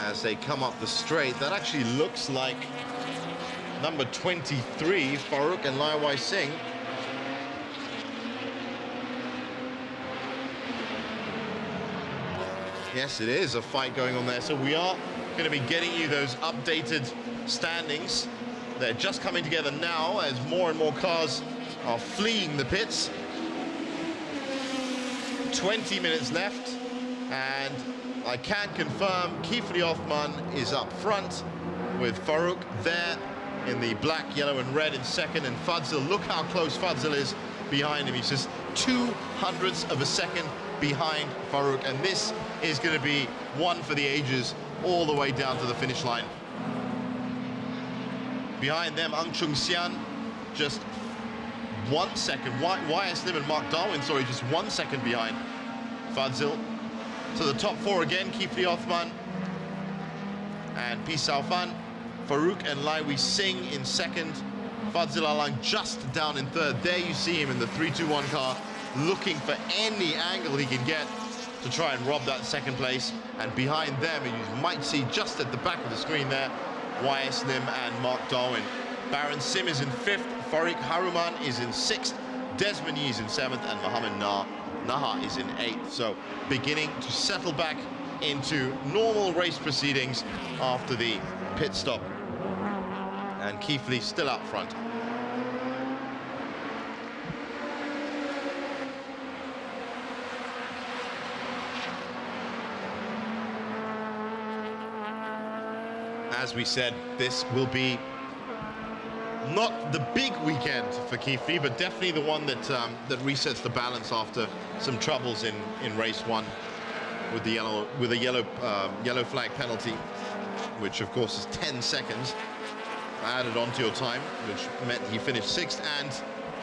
As they come up the straight, that actually looks like number 23, Farouk and Laiwai Singh. Yes, it is a fight going on there. So we are going to be getting you those updated standings. They're just coming together now as more and more cars are fleeing the pits. 20 minutes left, and I can confirm Kifli Othman is up front with Farouk there in the black, yellow and red in second, and Fadzil, look how close Fadzil is behind him. He's just 0.02 of a second behind Farouk, and this is going to be one for the ages all the way down to the finish line. Behind them, Ang Chung Sian just 1 second. YS Lim and Mark Darwin, sorry, just 1 second behind Fadzil. To the top four again, Kifli Othman and Pisau Fan. Farouk and Laiwai Singh in second. Fadzil Alang just down in third. There you see him in the 3-2-1 car, looking for any angle he can get to try and rob that second place. And behind them, you might see just at the back of the screen there, YS Lim and Mark Darwin. Baron Sim is in 5th, Farik Haruman is in 6th, Desmond Yee is in 7th, and Mohamed Naha is in 8th. So beginning to settle back into normal race proceedings after the pit stop. And Keith Lee still out front. As we said, this will be not the big weekend for Keith Lee, but definitely the one that resets the balance after some troubles in race 1 with the yellow flag penalty, which of course is 10 seconds added onto your time, which meant he finished 6th, and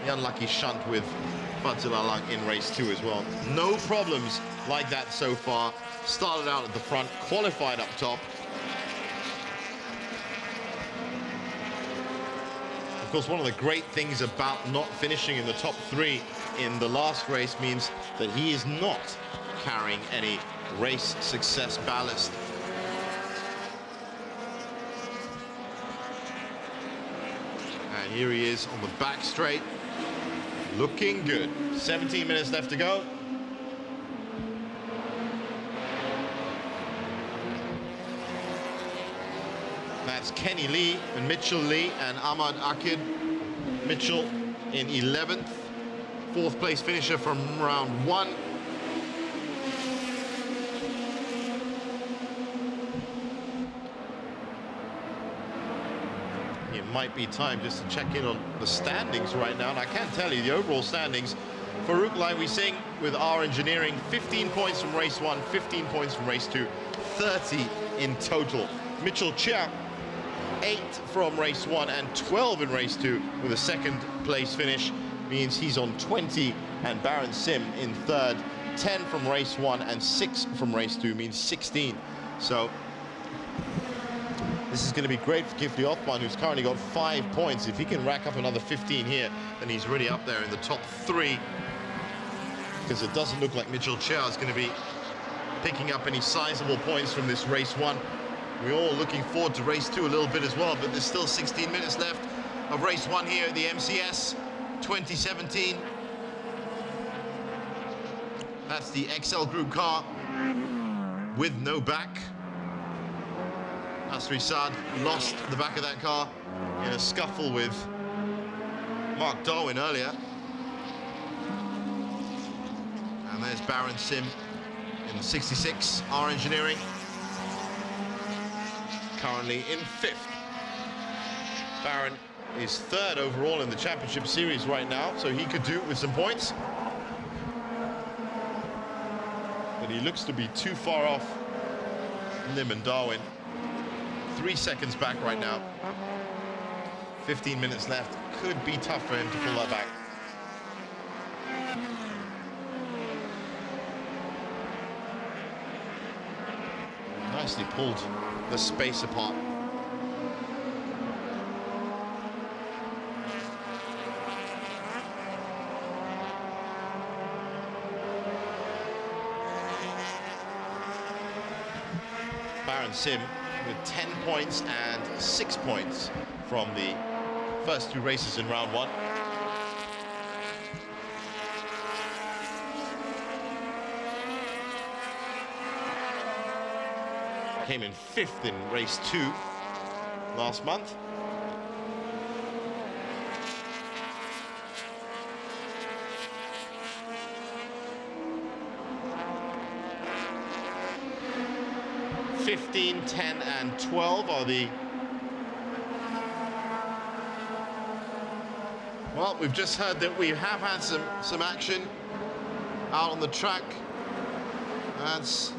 the unlucky shunt with Fadzil Alang in race 2 as well. No problems like that so far. Started out at the front, qualified up top. Of course, one of the great things about not finishing in the top 3 in the last race means that he is not carrying any race success ballast. And here he is on the back straight, looking good. 17 minutes left to go. That's Kenny Lee and Mitchell Lee and Ahmad Akid. Mitchell in 11th, 4th place finisher from round 1. It might be time just to check in on the standings right now. And I can't tell you the overall standings. Farouk Laiwi Singh with R Engineering, 15 points from race 1, 15 points from race 2, 30 in total. Mitchell Chia, 8 from race 1 and 12 in race 2 with a 2nd place finish, means he's on 20, and Baron Sim in 3rd, 10 from race 1 and 6 from race 2, means 16. So this is going to be great for Kifli Othman, who's currently got 5 points. If he can rack up another 15 here, then he's really up there in the top 3, because it doesn't look like Mitchell Chia is going to be picking up any sizable points from this race 1. We're all looking forward to race 2 a little bit as well, but there's still 16 minutes left of race 1 here at the MCS 2017. That's the XL Group car with no back. Asri Saad lost the back of that car in a scuffle with Mark Darwin earlier. And there's Baron Sim in the 66, R Engineering. Currently in 5th. Baron is 3rd overall in the championship series right now, so he could do it with some points. But he looks to be too far off Lim and Darwin. 3 seconds back right now. 15 minutes left. Could be tough for him to pull that back. Nicely pulled the space apart. Baron Sim with 10 points and 6 points from the first 2 races in round 1. Came in 5th in race 2 last month. (15, 10, and 12 are the... Well, we've just heard that we have had some action out on the track. That's...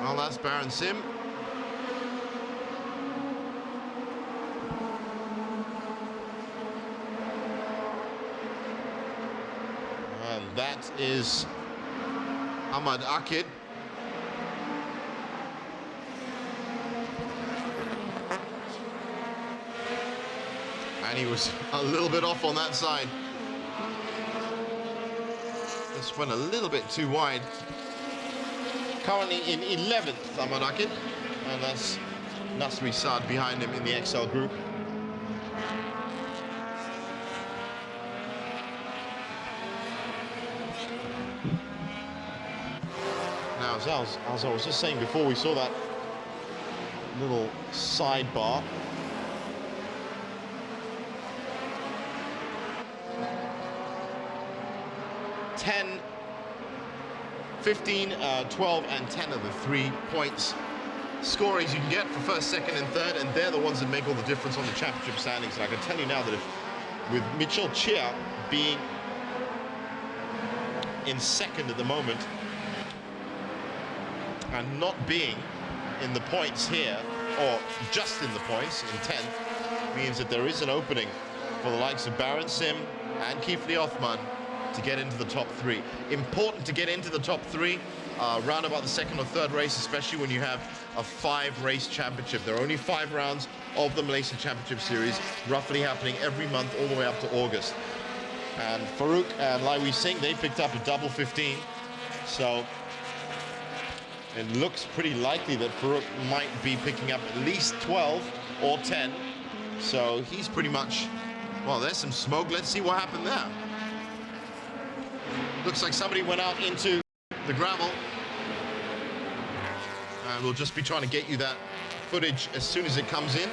Well, that's Baron Sim. And that is Ahmad Akid. And he was a little bit off on that side. This went a little bit too wide. Currently in 11th, Ahmad Akid, and that's Nasri Saad behind him in the XL group. Now, as I was just saying before, we saw that little sidebar. Ten, 15, 12, and 10 are the 3 points scorings you can get for first, second, and third, and they're the ones that make all the difference on the championship standings. And I can tell you now that if, with Mitchell Chia being in second at the moment and not being in the points here, or just in the points in 10th, means that there is an opening for the likes of Baron Sim and Kifli Othman to get into the top 3. Important to get into the top 3 round about the second or third race, especially when you have a 5-race championship. There are only 5 rounds of the Malaysia Championship Series, roughly happening every month all the way up to August. And Farouk and Lai Wee Singh, they picked up a double 15. So it looks pretty likely that Farouk might be picking up at least 12 or 10. So he's pretty much, well, there's some smoke. Let's see what happened there. Looks like somebody went out into the gravel. And we'll just be trying to get you that footage as soon as it comes in.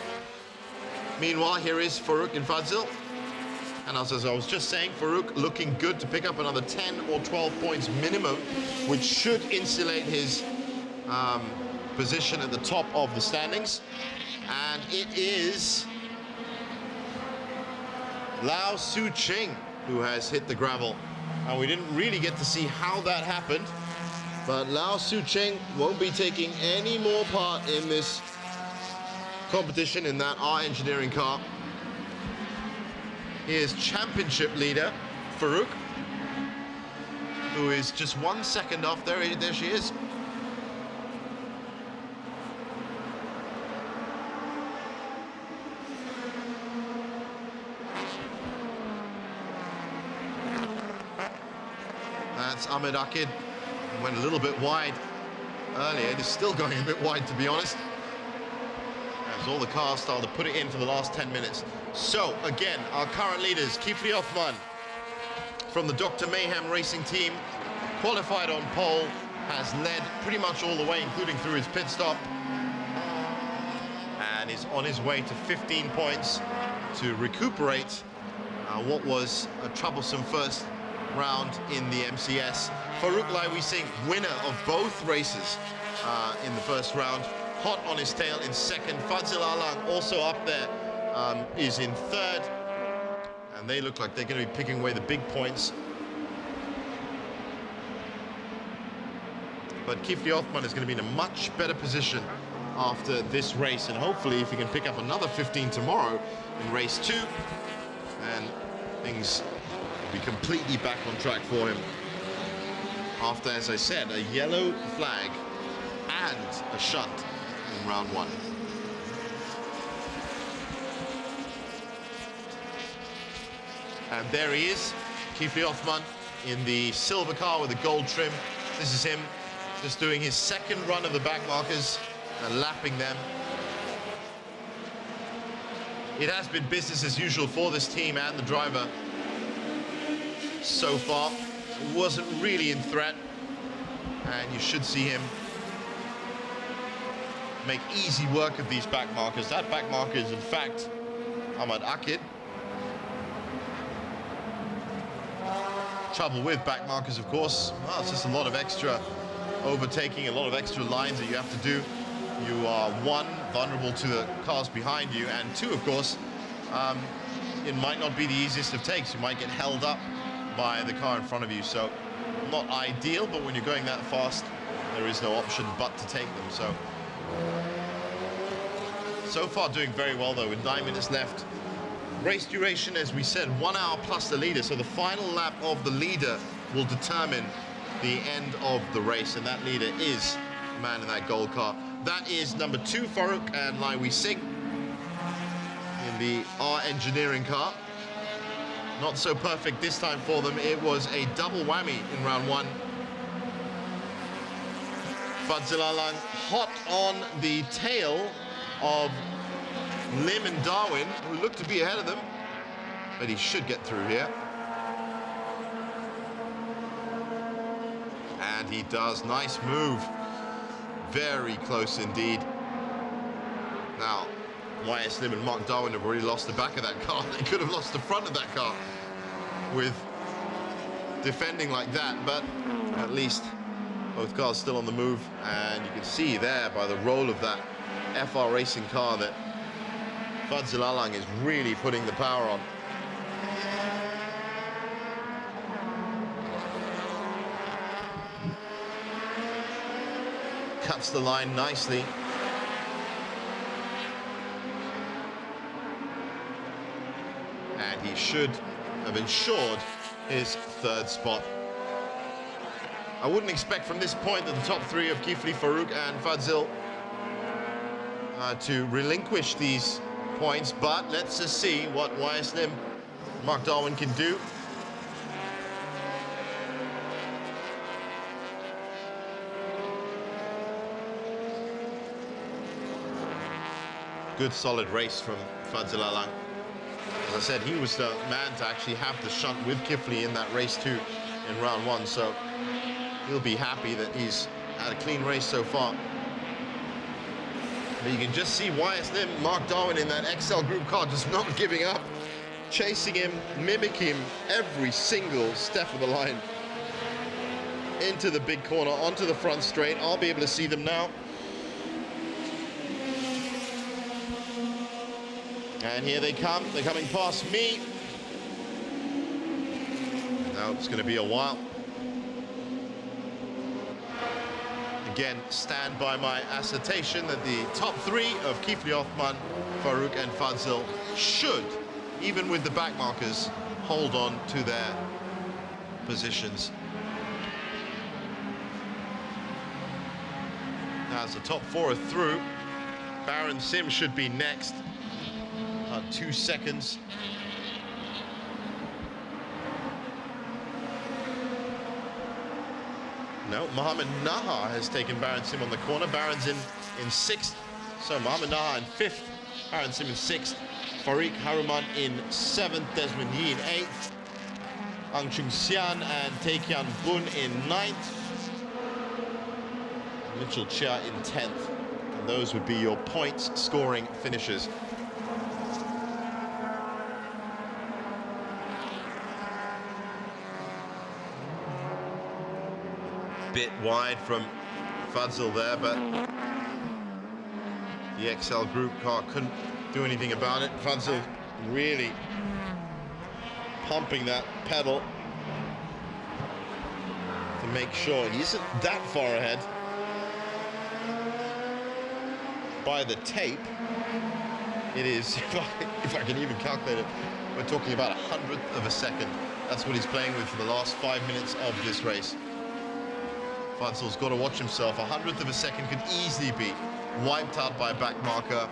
Meanwhile, here is Farouk and Fadzil. And as I was just saying, Farouk looking good to pick up another 10 or 12 points minimum, which should insulate his position at the top of the standings. And it is Lau Su Ching who has hit the gravel. And we didn't really get to see how that happened, but Lau Su Ching won't be taking any more part in this competition in that R Engineering car. Here's championship leader Farouk, who is just 1 second off. There she is. That's Ahmed Akid. Went a little bit wide earlier. It is still going a bit wide, to be honest, as all the cars started to put it in for the last 10 minutes. So, again, our current leaders, Kifli Othman from the Dr. Mayhem Racing team, qualified on pole, has led pretty much all the way, including through his pit stop, and is on his way to 15 points to recuperate what was a troublesome first round in the MCS. Farouk Lai Wee Singh, winner of both races in the first round, hot on his tail in second. Fadzil Alang also up there, is in third, and they look like they're going to be picking away the big points. But Kifli Othman is going to be in a much better position after this race, and hopefully if he can pick up another 15 tomorrow in race 2, and things be completely back on track for him after, as I said, a yellow flag and a shunt in round 1. And there he is, Kifli Othman in the silver car with the gold trim. This is him just doing his second run of the back markers and lapping them. It has been business as usual for this team and the driver so far. It wasn't really in threat, and you should see him make easy work of these back markers. That back marker is in fact Ahmad Akid. Trouble with back markers, of course, well, it's just a lot of extra overtaking, a lot of extra lines that you have to do. You are, 1, vulnerable to the cars behind you, and 2, of course, it might not be the easiest of takes. You might get held up by the car in front of you, so not ideal, but when you're going that fast, there is no option but to take them. So far doing very well though, with 9 minutes left. Race duration, as we said, 1 hour plus the leader, so the final lap of the leader will determine the end of the race, and that leader is the man in that gold car. That is number 2, Farouk and Lai Wee Singh in the R Engineering car. Not so perfect this time for them. It was a double whammy in round 1. Fadzil Alang hot on the tail of Lim and Darwin, who look to be ahead of them, but he should get through here. And he does. Nice move. Very close indeed. Now, YS Lim and Mark Darwin have already lost the back of that car. They could have lost the front of that car with defending like that, but at least both cars still on the move. And you can see there by the roll of that FR Racing car that Fadzil Alang is really putting the power on. Cuts the line nicely. And he should have ensured his third spot. I wouldn't expect from this point that the top three of Kifli, Farouk and Fadzil to relinquish these points, but let's just see what YS Lim, Mark Darwin can do. Good solid race from Fadzil Alang. As I said, he was the man to actually have the shunt with Kifli in that race too in round one, so he'll be happy that he's had a clean race so far. But you can just see YS Lim, Mark Darwin in that XL Group car just not giving up, chasing him, mimicking him every single step of the line. Into the big corner, onto the front straight. I'll be able to see them now. And here they come. They're coming past me. Now it's going to be a while. Again, stand by my assertion that the top three of Kifli Othman, Farouk and Fadzil should, even with the back markers, hold on to their positions. Now as the top four are through, Baron Sim should be next. 2 seconds. No, Mohamed Naha has taken Baron Sim on the corner. Baron's in sixth, so Mohamed Naha in fifth, Baron Sim in sixth, Farik Haruman in seventh, Desmond Yi in eighth, Ang Chung Sian and Taekian Bun in ninth, Mitchell Chia in 10th. And those would be your points scoring finishers. Bit wide from Fadzil there, but the XL Group car couldn't do anything about it. Fadzil really pumping that pedal to make sure he isn't that far ahead. By the tape, it is, if I can even calculate it, we're talking about 100th of a second. That's what he's playing with for the last 5 minutes of this race. Fadzil's got to watch himself. 100th of a second could easily be wiped out by a back marker,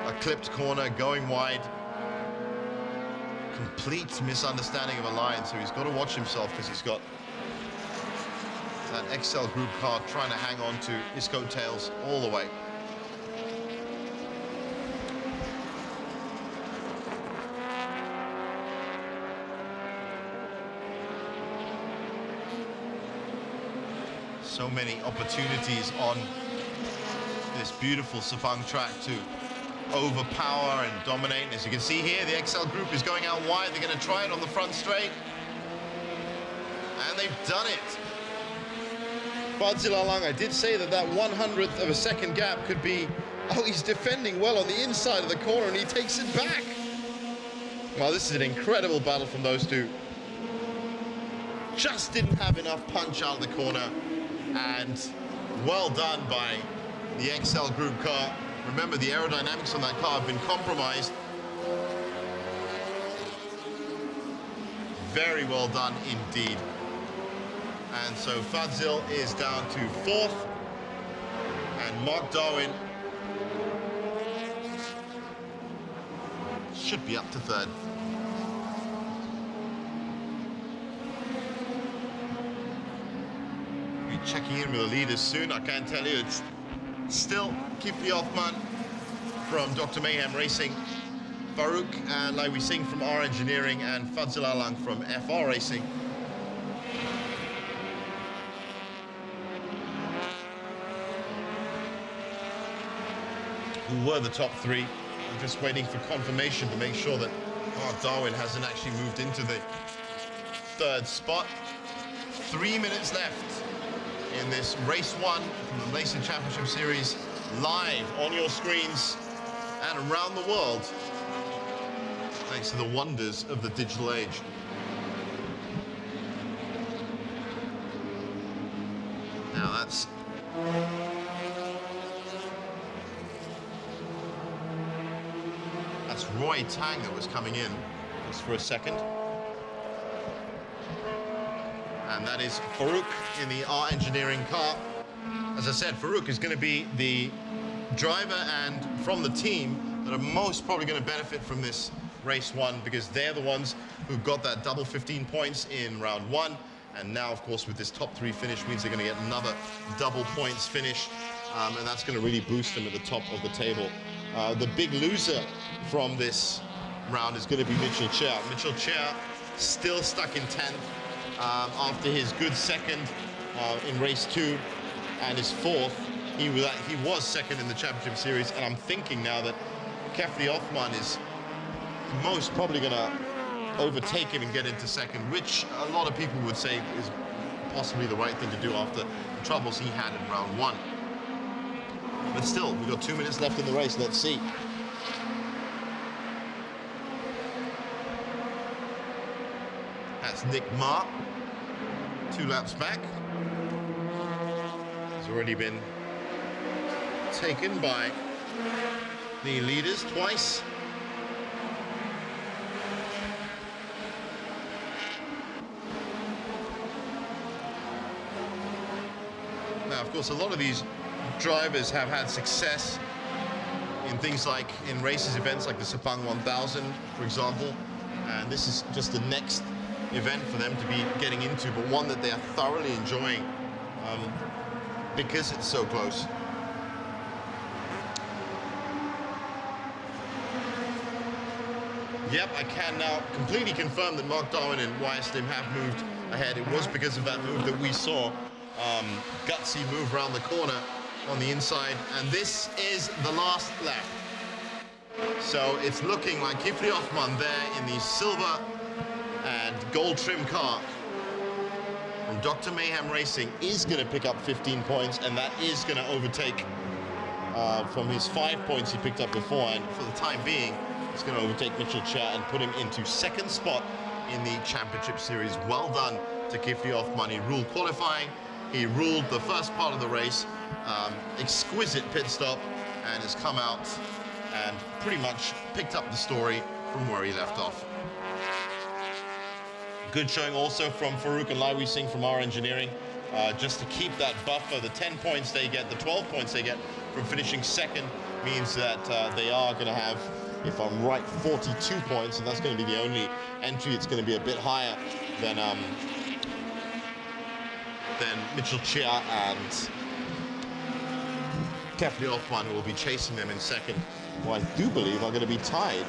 a clipped corner, going wide. Complete misunderstanding of a line, so he's got to watch himself because he's got that XL Group car trying to hang on to his coattails all the way. So many opportunities on this beautiful Sepang track to overpower and dominate. And as you can see here, the XL Group is going out wide. They're going to try it on the front straight. And they've done it. Fadzil Alang, I did say that 100th of a second gap could be, oh, he's defending well on the inside of the corner and he takes it back. Well, this is an incredible battle from those two. Just didn't have enough punch out of the corner. And well done by the XL Group car. Remember, the aerodynamics on that car have been compromised. Very well done indeed. And so Fadzil is down to fourth, and Mark Darwin should be up to third. checking in with the leaders soon. I can tell you it's still Kifli Othman from Dr. Mayhem Racing, Farouk and Laiwi Singh from R Engineering, and Fadzil Alang from FR Racing. Who were the top three. I'm just waiting for confirmation to make sure that Mark Darwin hasn't actually moved into the third spot. 3 minutes left in this race one from the Malaysian Championship Series, live on your screens and around the world, thanks to the wonders of the digital age. Now that's Roy Tang that was coming in just for a second. And that is Farouk in the R Engineering car. As I said, Farouk is going to be the driver and from the team that are most probably going to benefit from this race one, because they're the ones who got that double 15 points in round one. And now, of course, with this top three finish means they're going to get another double points finish. And that's going to really boost them at the top of the table. The big loser from this round is going to be Mitchell Chia. Mitchell Chia still stuck in 10th after his good second in race two and his fourth. He was second in the championship series, and I'm thinking now that Kefli Othman is most probably going to overtake him and get into second, which a lot of people would say is possibly the right thing to do after the troubles he had in round one. But still, we've got 2 minutes left in the race. Let's see. That's Nick Ma, 2 laps back. He's already been taken by the leaders twice. Now, of course, a lot of these drivers have had success in things like in races events like the Sepang 1000, for example, and this is just the next event for them to be getting into, but one that they are thoroughly enjoying because it's so close. Yep, I can now completely confirm that Mark Darwin and YSDIM have moved ahead. It was because of that move that we saw, gutsy move around the corner on the inside, and this is the last lap. So it's looking like Kifli Othman there in the silver and gold trim car from Dr. Mayhem Racing is going to pick up 15 points, and that is going to overtake from his 5 points he picked up before, and for the time being it's going to overtake Mitchell Chia and put him into second spot in the championship series. Well done to Kifli Othman. He ruled qualifying, he ruled the first part of the race, exquisite pit stop, and has come out and pretty much picked up the story from where he left off. Good showing also from Farouk and Laiwi Singh from R Engineering, just to keep that buffer. The 10 points they get, the 12 points they get from finishing second means that they are going to have, if I'm right, 42 points, and that's going to be the only entry. It's going to be a bit higher than Mitchell Chia and Kefli Othman, who will be chasing them in second, who I do believe are going to be tied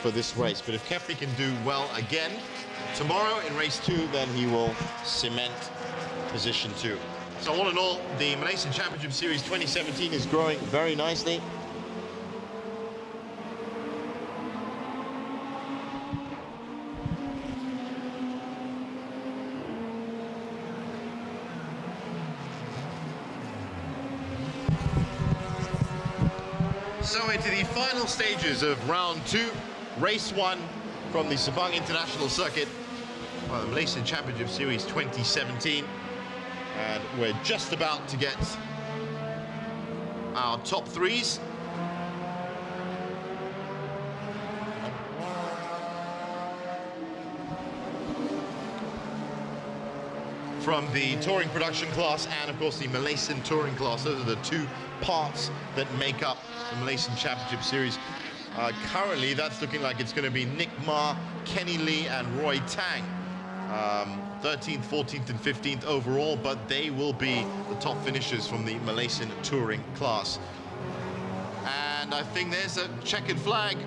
for this race. But if Kefli can do well again tomorrow in race 2, then he will cement position 2. So all in all, the Malaysian Championship Series 2017 is growing very nicely. So into the final stages of round 2, race 1 from the Sepang International Circuit, the Malaysian Championship Series 2017. And we're just about to get our top threes. From the touring production class and of course the Malaysian touring class. Those are the two parts that make up the Malaysian Championship Series. Currently that's looking like it's going to be Nick Ma, Kenny Lee and Roy Tang 13th, 14th, and 15th overall, but they will be the top finishers from the Malaysian touring class. And I think there's a checkered flag.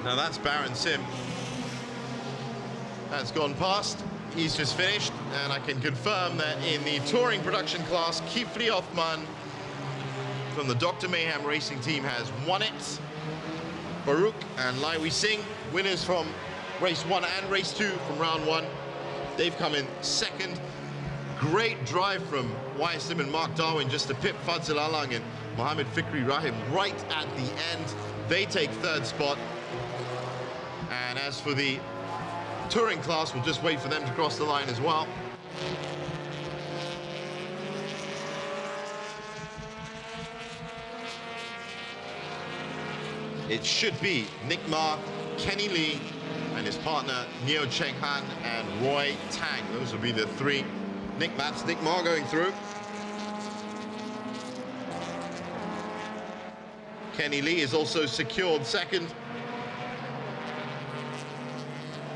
Now that's Baron Sim. That's gone past. He's just finished, and I can confirm that in the touring production class, Kifli Othman from the Dr. Mayhem Racing team has won it. Farouk and Laiwi Singh, winners from race 1 and race 2 from round 1. They've come in second. Great drive from YSM and Mark Darwin just to pip Fadzil Alang and Mohammed Fikri Rahim right at the end. They take third spot. And as for the touring class, we'll just wait for them to cross the line as well. It should be Nick Ma, Kenny Lee, and his partner Neo Cheng Han and Roy Tang. Those will be the three. That's Nick Ma going through. Kenny Lee is also secured second.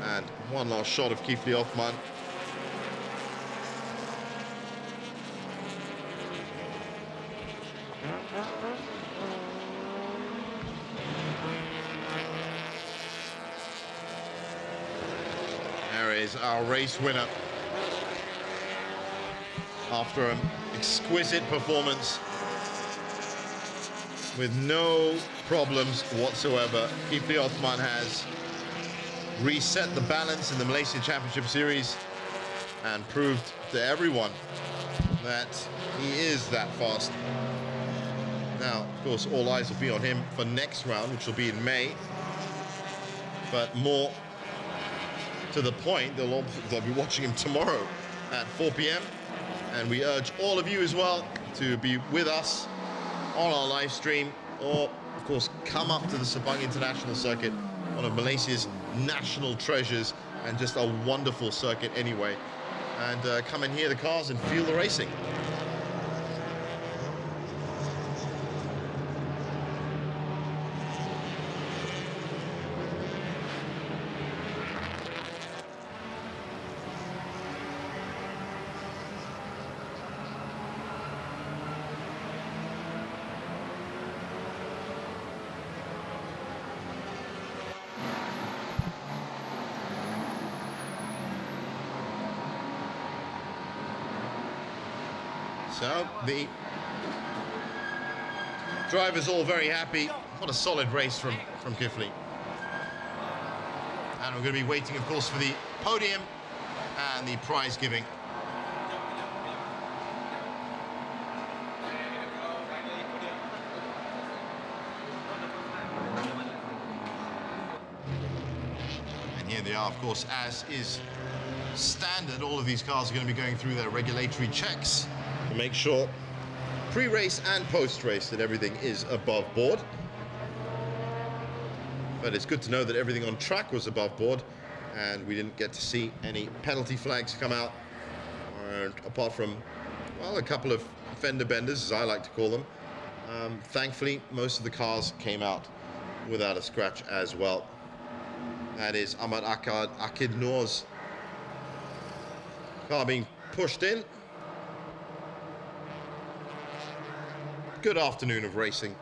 And one last shot of Kifli Othman. There is our race winner. After an exquisite performance with no problems whatsoever, Kifli Othman has reset the balance in the Malaysia Championship Series and proved to everyone that he is that fast. Now, of course, all eyes will be on him for next round, which will be in May. But more to the point, they'll be watching him tomorrow at 4 p.m. And we urge all of you as well to be with us on our live stream, or of course come up to the Sabang International Circuit, one of Malaysia's national treasures and just a wonderful circuit anyway, and come and hear the cars and feel the racing. So the drivers all very happy. What a solid race from Kifli. And we're going to be waiting, of course, for the podium and the prize giving. And here they are, of course, as is standard. All of these cars are going to be going through their regulatory checks to make sure pre-race and post-race that everything is above board. But it's good to know that everything on track was above board and we didn't get to see any penalty flags come out, apart from, well, a couple of fender benders, as I like to call them. Thankfully, most of the cars came out without a scratch as well. That is Ahmad Akid Noor's car being pushed in. Good afternoon of racing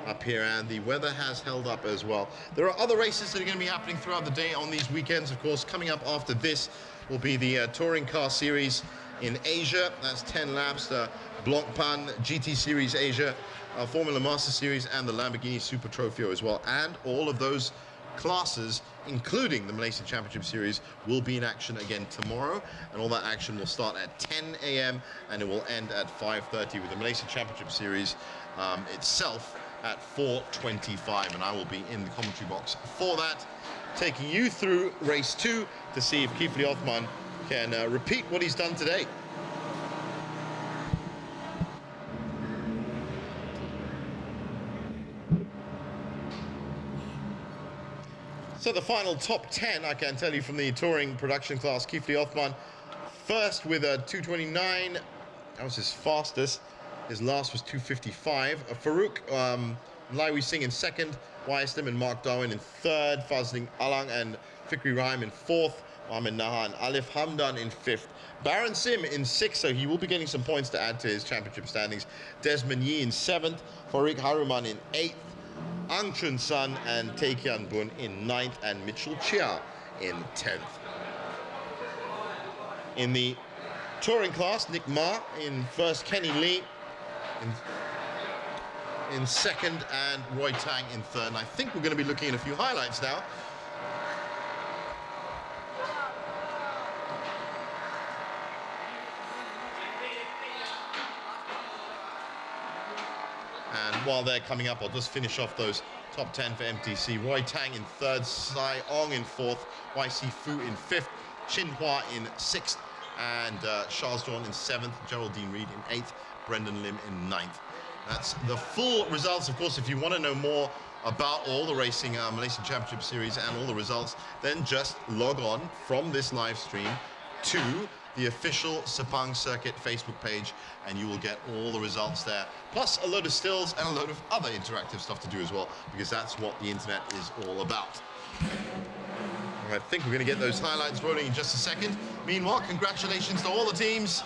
up here, and the weather has held up as well. There are other races that are going to be happening throughout the day on these weekends. Of course, coming up after this will be the Touring Car Series in Asia. That's 10 laps, the Blancpain GT Series Asia, Formula Master Series, and the Lamborghini Super Trofeo as well. And all of those classes, including the Malaysian Championship Series, will be in action again tomorrow, and all that action will start at 10 a.m. and it will end at 5:30 with the Malaysian Championship Series itself at 4:25, and I will be in the commentary box for that, taking you through race 2 to see if Kifli Othman can repeat what he's done today. So the final top 10, I can tell you from the touring production class, Kifli Othman first with a 229. That was his fastest. His last was 255. Farouk Laiwi Singh in second. YSM and Mark Darwin in third. Fazling Alang and Fikri Rahim in 4th, Mohamed Naha and Alif Hamdan in 5th. Baron Sim in 6th, so he will be getting some points to add to his championship standings. Desmond Yi in 7th, Farik Haruman in 8th, Ang Chun San and Taekian Bun in 9th, and Mitchell Chia in 10th. In the touring class, Nick Ma in 1st, Kenny Lee in 2nd, and Roy Tang in 3rd. And I think we're going to be looking at a few highlights now. And while they're coming up, I'll just finish off those top 10 for MTC. Roy Tang in 3rd, Sai Ong in 4th, YC Fu in 5th, Chin Hua in 6th, and Charles Dawn in 7th, Geraldine Reed in 8th, Brendan Lim in 9th. That's the full results. Of course, if you want to know more about all the racing Malaysian Championship Series and all the results, then just log on from this live stream to the official Sepang Circuit Facebook page, and you will get all the results there, plus a load of stills and a load of other interactive stuff to do as well, because that's what the internet is all about. I think we're going to get those highlights rolling in just a second. Meanwhile, congratulations to all the teams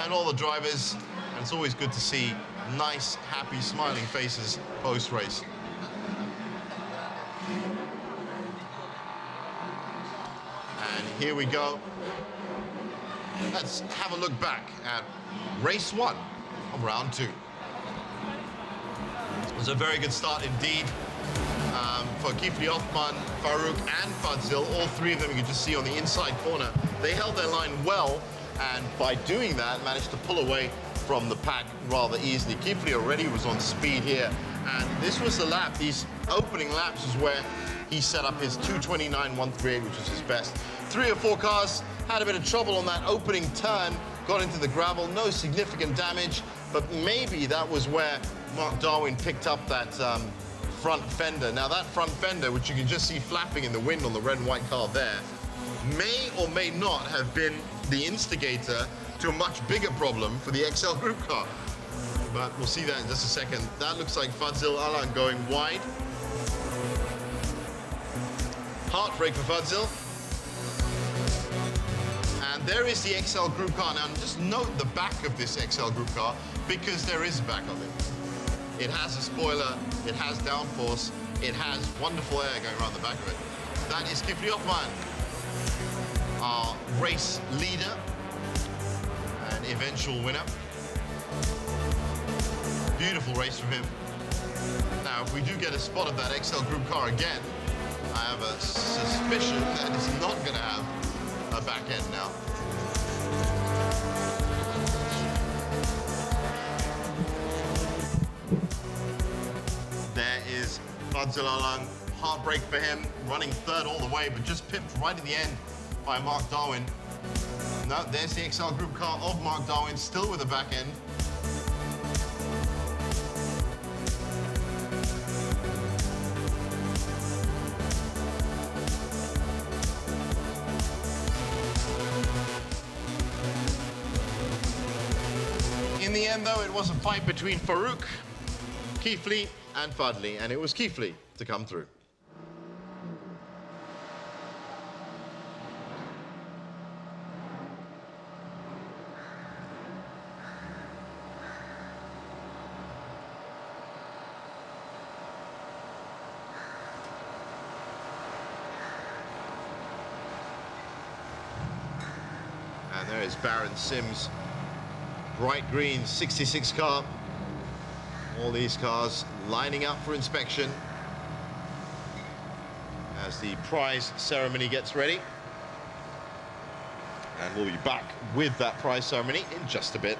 and all the drivers. And it's always good to see nice, happy, smiling faces post-race. And here we go. Let's have a look back at race 1 of round 2. It was a very good start indeed. For Kifli Othman, Farouk and Fadzil, all three of them you can just see on the inside corner. They held their line well, and by doing that managed to pull away from the pack rather easily. Kifli already was on speed here, and this was the lap. These opening laps is where he set up his 2:29.138, which was his best. 3 or 4 cars had a bit of trouble on that opening turn, got into the gravel, no significant damage, but maybe that was where Mark Darwin picked up that front fender. Now that front fender, which you can just see flapping in the wind on the red and white car there, may or may not have been the instigator to a much bigger problem for the XL Group car. But we'll see that in just a second. That looks like Fadzil Alan going wide. Heartbreak for Fadzil. And there is the XL Group car. Now just note the back of this XL Group car, because there is a back of it. It has a spoiler, it has downforce, it has wonderful air going around the back of it. That is Kifli Othman, our race leader and eventual winner. Beautiful race from him. Now, if we do get a spot of that XL Group car again, I have a suspicion that it's not going to have a back end now. There is Fadzil Alang, heartbreak for him, running 3rd all the way, but just pipped right at the end by Mark Darwin. No, there's the XL Group car of Mark Darwin, still with the back end. In the end, though, it was a fight between Farouk, Kifli, and Fadli, and it was Kifli to come through. And there is Baron Sims, bright green 66 car. All these cars lining up for inspection as the prize ceremony gets ready. And we'll be back with that prize ceremony in just a bit.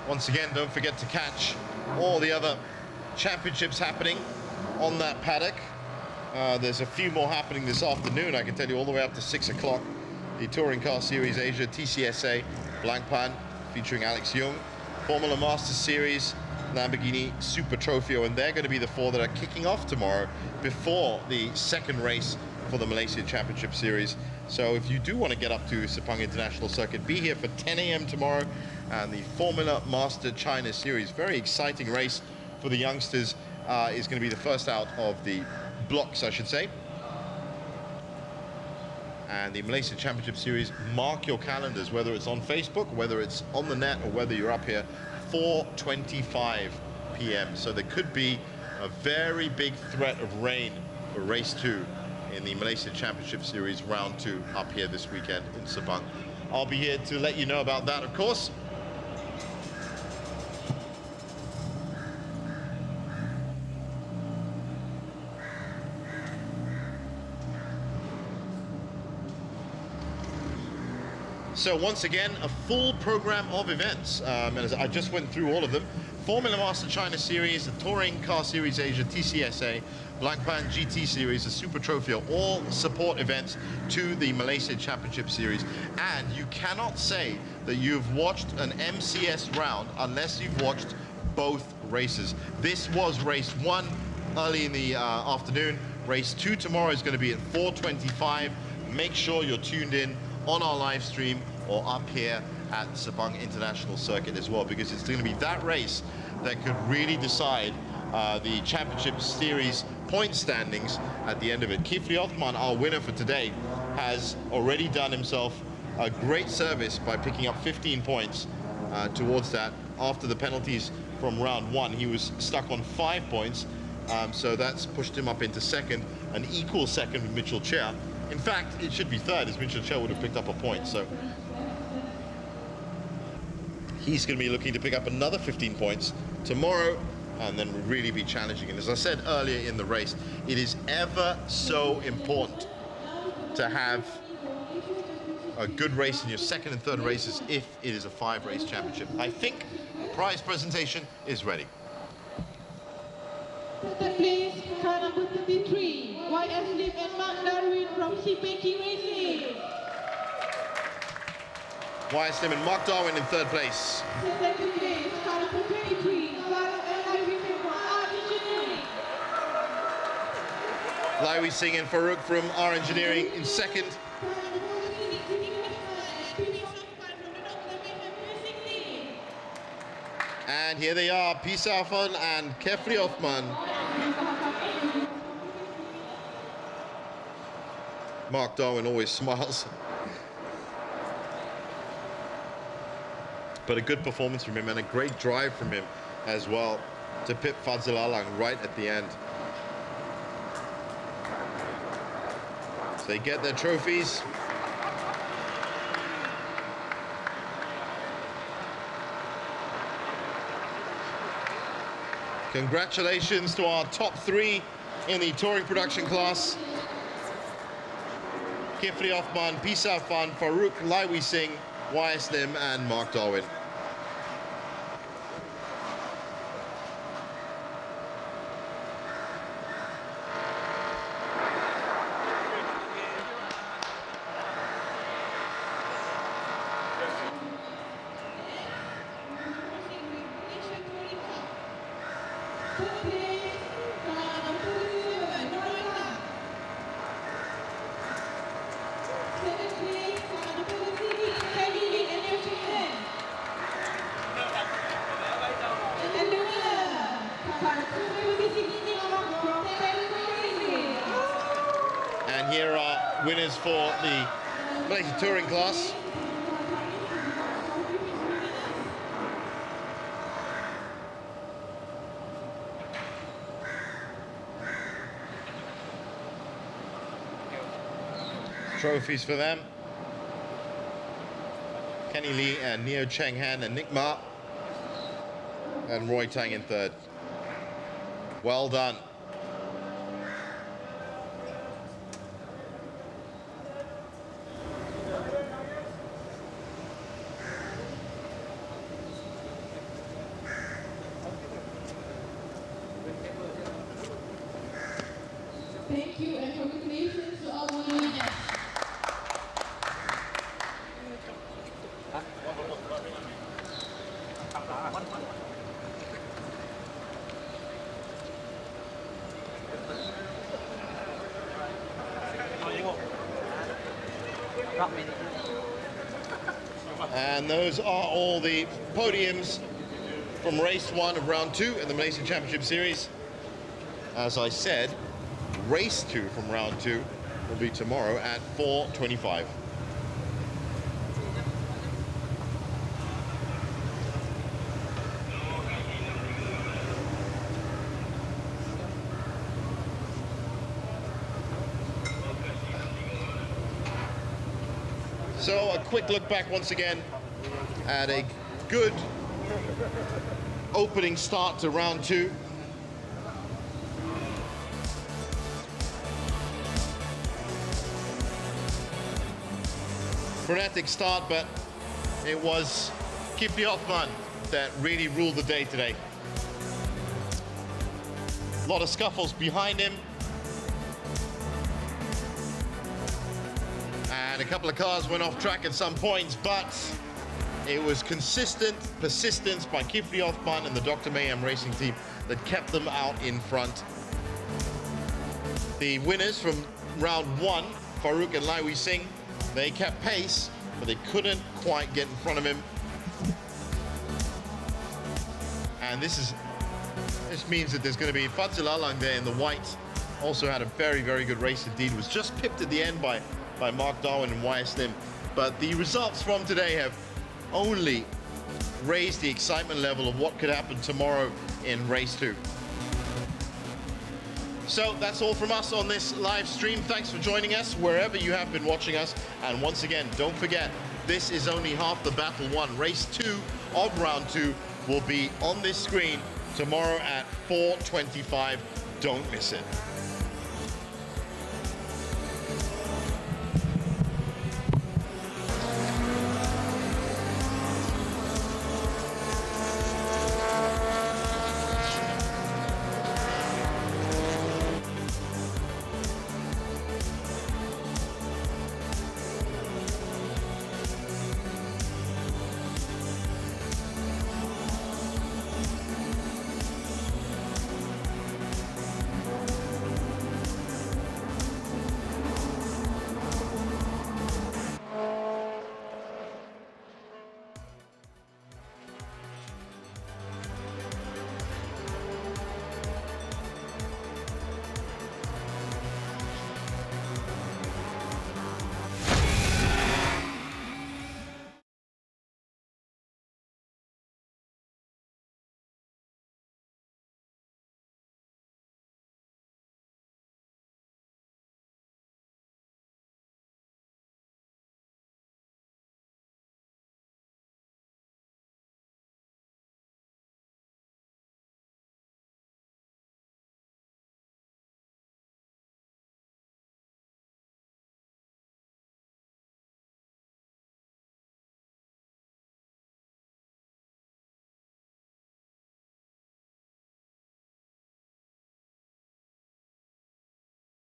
Once again, don't forget to catch all the other championships happening on that paddock. There's a few more happening this afternoon, I can tell you, all the way up to 6 o'clock. The Touring Car Series Asia, TCSA, Blancpain, featuring Alex Young. Formula Masters Series, Lamborghini Super Trofeo, and they're going to be the 4 that are kicking off tomorrow before the second race for the Malaysia Championship Series. So if you do want to get up to Sepang International Circuit, be here for 10 a.m. tomorrow, and the Formula Master China Series, very exciting race for the youngsters, is going to be the first out of the blocks, I should say. And the Malaysia Championship Series, mark your calendars, whether it's on Facebook, whether it's on the net, or whether you're up here, 4:25 p.m. So there could be a very big threat of rain for race 2 in the Malaysia Championship Series round 2 up here this weekend in Sepang. I'll be here to let you know about that, of course. So once again, a full program of events, and as I just went through all of them. Formula Master China Series, the Touring Car Series Asia, TCSA, Blancpain GT Series, the Super Trophy are all support events to the Malaysia Championship Series. And you cannot say that you've watched an MCS round unless you've watched both races. This was race 1 early in the afternoon. Race 2 tomorrow is going to be at 4:25. Make sure you're tuned in on our live stream or up here at Sepang International Circuit as well, because it's going to be that race that could really decide the Championship Series point standings at the end of it. Kifli Othman, our winner for today, has already done himself a great service by picking up 15 points towards that. After the penalties from round 1, he was stuck on 5 points, so that's pushed him up into second, an equal second with Mitchell Chia. In fact, it should be third, as Mitchell Chia would have picked up a point. So he's going to be looking to pick up another 15 points tomorrow, and then really be challenging. And as I said earlier in the race, it is ever so important to have a good race in your second and third races if it is a 5-race championship. I think the prize presentation is ready. Please, car number 33, YS Lim and Mark Darwin from CPK Racing. YS Lim and Mark Darwin in third place. Second place, car number 23, Lai Wee Singh and Farouk from R Engineering in second. And here they are, Pisa Afan and Kefri Othman. Mark Darwin always smiles. But a good performance from him and a great drive from him as well to pip Fadzil Alang right at the end. So they get their trophies. Congratulations to our top 3 in the touring production class. Kifli Othman, Pisa Afan, Farouk, Lai Wee Singh, YS Lim and Mark Darwin. And here are winners for the Malaysia touring class. Trophies for them. Kenny Lee and Neo Cheng Han and Nick Ma. And Roy Tang in third. Well done. Thank you and congratulations to all winners. And those are all the podiums from race 1 of round 2 in the Malaysian Championship Series. As I said, race 2 from round 2 will be tomorrow at 4:25. So a quick look back once again at a good opening start to round 2. Frenetic start, but it was Kipli Hoffman that really ruled the day today. A lot of scuffles behind him. And a couple of cars went off track at some points, but it was consistent persistence by Kipli Hoffman and the Dr. Mayhem Racing team that kept them out in front. The winners from round 1, Farouk and Lai Wei Singh, they kept pace, but they couldn't quite get in front of him. And this means that there's going to be Fadzil Alang there in the white. Also had a very, very good race indeed. Was just pipped at the end by Mark Darwin and YS Lim. But the results from today have only raised the excitement level of what could happen tomorrow in race 2. So that's all from us on this live stream. Thanks for joining us wherever you have been watching us. And once again, don't forget, this is only half the battle won. Race 2 of round 2 will be on this screen tomorrow at 4:25. Don't miss it.